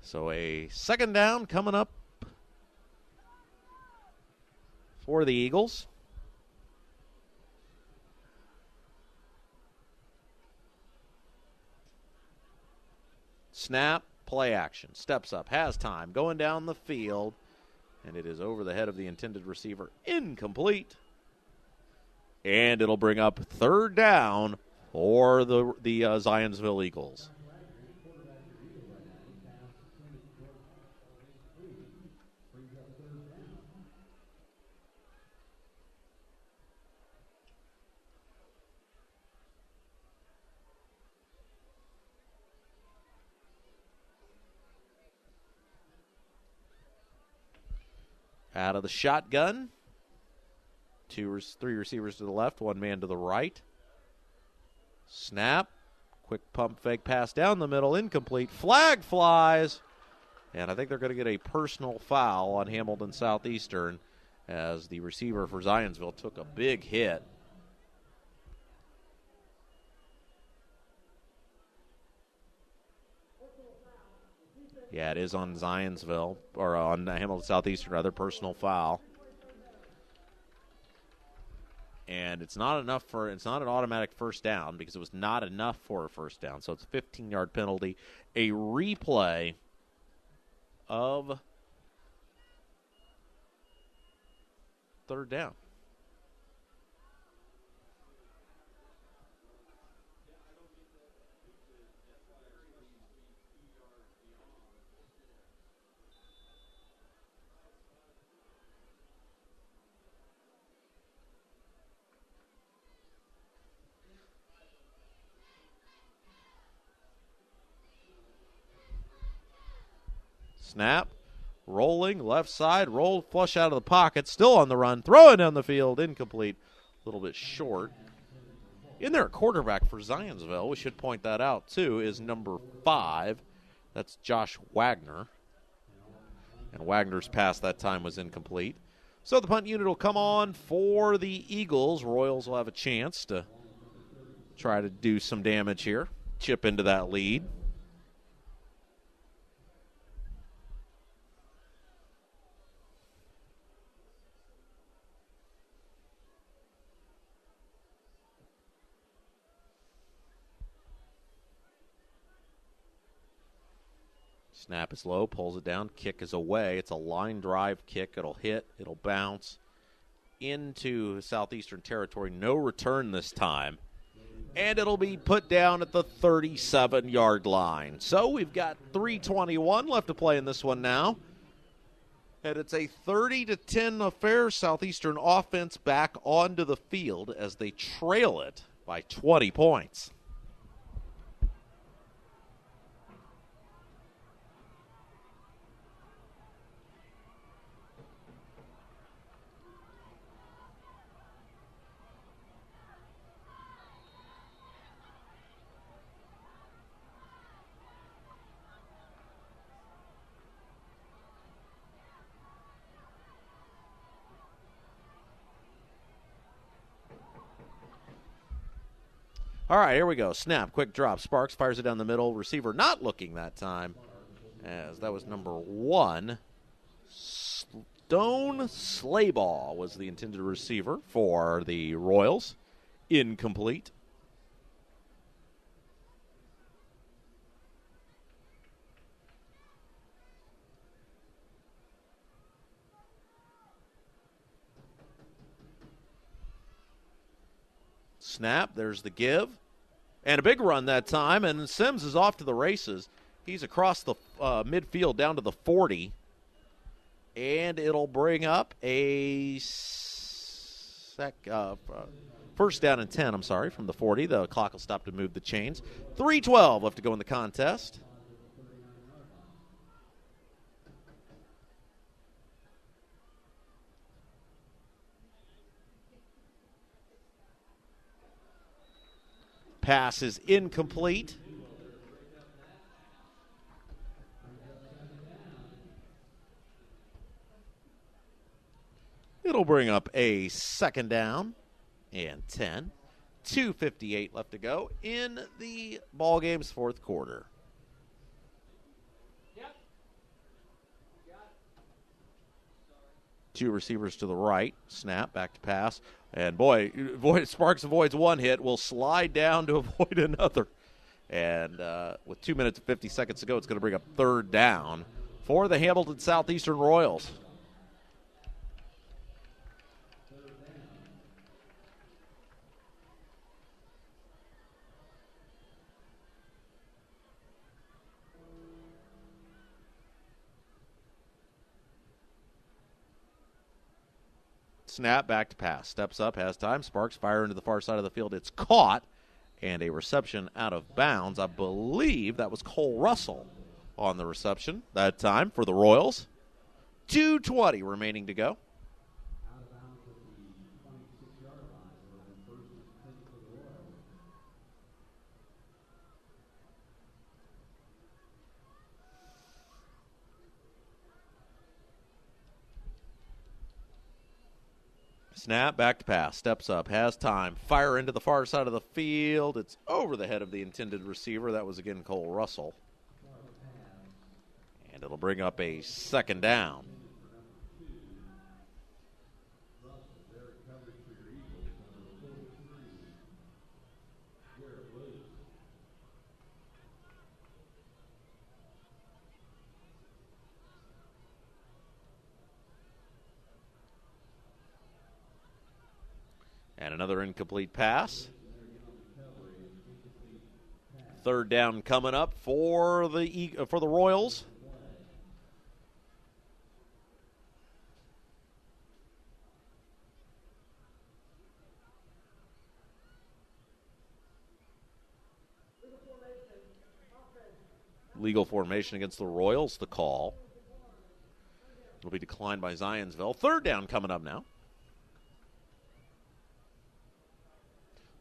So a second down coming up for the Eagles. Snap, play action, steps up, has time, going down the field, and it is over the head of the intended receiver, incomplete. And it'll bring up third down for the Zionsville Eagles. Out of the shotgun, 3 receivers to the left, 1 man to the right. Snap, quick pump fake pass down the middle, incomplete. Flag flies, and I think they're going to get a personal foul on Hamilton Southeastern as the receiver for Zionsville took a big hit. Yeah, it is on Zionsville, or on Hamilton Southeastern, rather, personal foul. And it's not an automatic first down because it was not enough for a first down. So it's a 15-yard penalty. A replay of third down. Snap, rolling, left side, rolled, flush out of the pocket, still on the run, throwing down the field, incomplete, a little bit short. In there, quarterback for Zionsville, we should point that out too, is number 5. That's Josh Wagner. And Wagner's pass that time was incomplete. So the punt unit will come on for the Eagles. Royals will have a chance to try to do some damage here, chip into that lead. Snap is low, pulls it down, kick is away. It's a line drive kick. It'll hit, it'll bounce into Southeastern territory. No return this time. And it'll be put down at the 37-yard line. So we've got 3:21 left to play in this one now. And it's a 30-10 affair. Southeastern offense back onto the field as they trail it by 20 points. All right, here we go. Snap, quick drop. Sparks fires it down the middle. Receiver not looking that time, as that was number 1. Stone Slayball was the intended receiver for the Royals. Incomplete. Snap, there's the give. And a big run that time, and Sims is off to the races. He's across the midfield down to the 40. And it'll bring up a first down and 10, from the 40. The clock will stop to move the chains. 3:12 left to go in the contest. Pass is incomplete. It'll bring up a second down and 10. 2:58 left to go in the ballgame's fourth quarter. Two receivers to the right. Snap, back to pass. And boy, Sparks avoids one hit. Will slide down to avoid another. And with 2 minutes and 50 seconds to go, it's going to bring up third down for the Hamilton Southeastern Royals. Snap, back to pass. Steps up, has time. Sparks fire into the far side of the field. It's caught, and a reception out of bounds. I believe that was Cole Russell on the reception that time for the Royals. 2:20 remaining to go. Snap, back to pass, steps up, has time, fire into the far side of the field. It's over the head of the intended receiver. That was, again, Cole Russell. And it'll bring up a second down. And another incomplete pass. Third down coming up for the Royals. Legal formation against the Royals, the call. It'll be declined by Zionsville. Third down coming up now.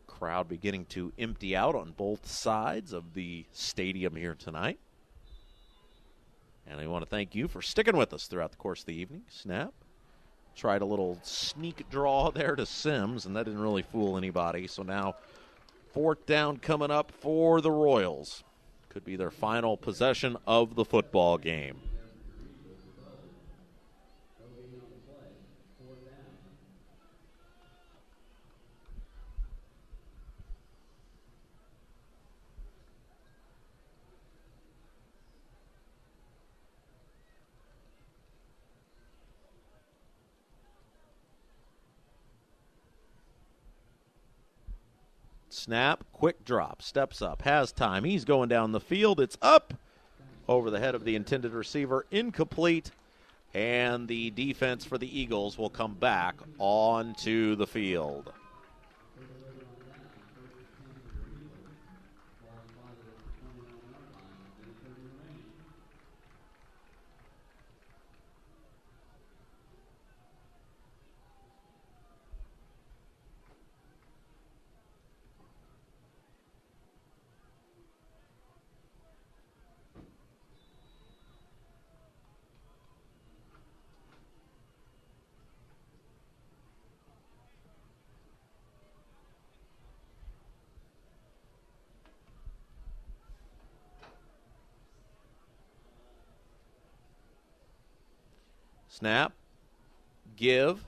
Crowd beginning to empty out on both sides of the stadium here tonight. And I want to thank you for sticking with us throughout the course of the evening. Snap. Tried a little sneak draw there to Sims, and that didn't really fool anybody. So now fourth down coming up for the Royals. Could be their final possession of the football game. Snap, quick drop, steps up, has time. He's going down the field. It's up over the head of the intended receiver, incomplete, and the defense for the Eagles will come back onto the field. Snap. Give.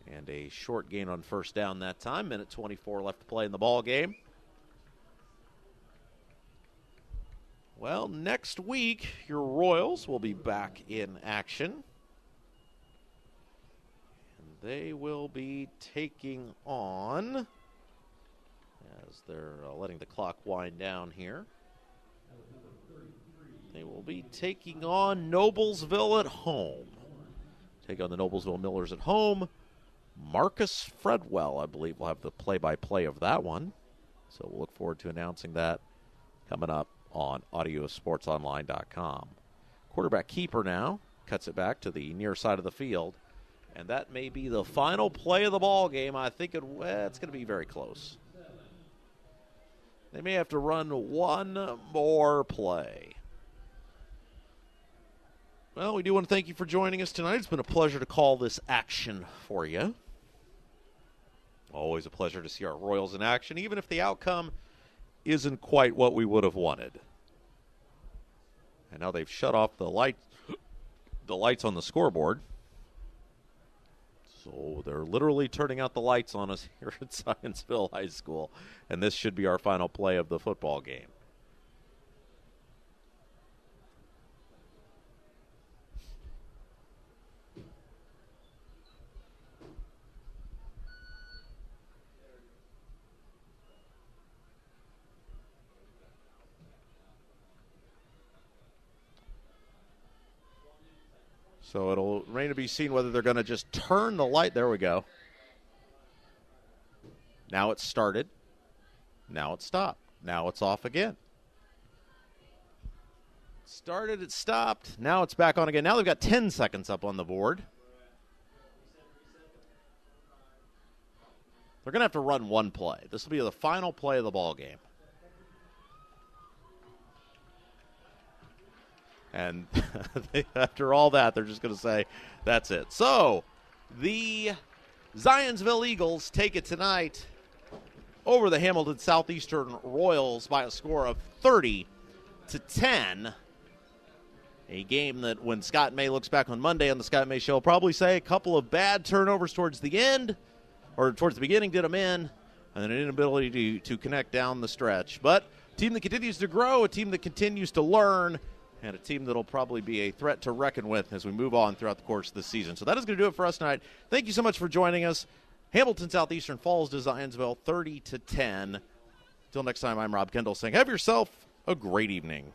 And a short gain on first down that time. Minute 24 left to play in the ball game. Well, next week, your Royals will be back in action. And they will be taking on, as they're letting the clock wind down here, they will be taking on Noblesville at home. Take on the Noblesville Millers at home. Marcus Fredwell, I believe, will have the play-by-play of that one. So we'll look forward to announcing that coming up on audiosportsonline.com. Quarterback keeper now cuts it back to the near side of the field, and that may be the final play of the ball game. I think it's going to be very close. They may have to run one more play. Well, we do want to thank you for joining us tonight. It's been a pleasure to call this action for you. Always a pleasure to see our Royals in action, even if the outcome isn't quite what we would have wanted. And now they've shut off the lights on the scoreboard. So they're literally turning out the lights on us here at Zionsville High School. And this should be our final play of the football game. So it'll remain to be seen whether they're going to just turn the light. There we go. Now it's started. Now it's stopped. Now it's off again. Started, it stopped. Now it's back on again. Now they've got 10 seconds up on the board. They're going to have to run one play. This will be the final play of the ball game. And after all that, they're just going to say, that's it. So, the Zionsville Eagles take it tonight over the Hamilton Southeastern Royals by a score of 30-10. A game that when Scott May looks back on Monday on the Scott May Show, will probably say a couple of bad turnovers towards the end, or towards the beginning did them in, and then an inability to connect down the stretch. But a team that continues to grow, a team that continues to learn, and a team that will probably be a threat to reckon with as we move on throughout the course of the season. So that is going to do it for us tonight. Thank you so much for joining us. Hamilton Southeastern falls to Zionsville 30-10. Until next time, I'm Rob Kendall saying have yourself a great evening.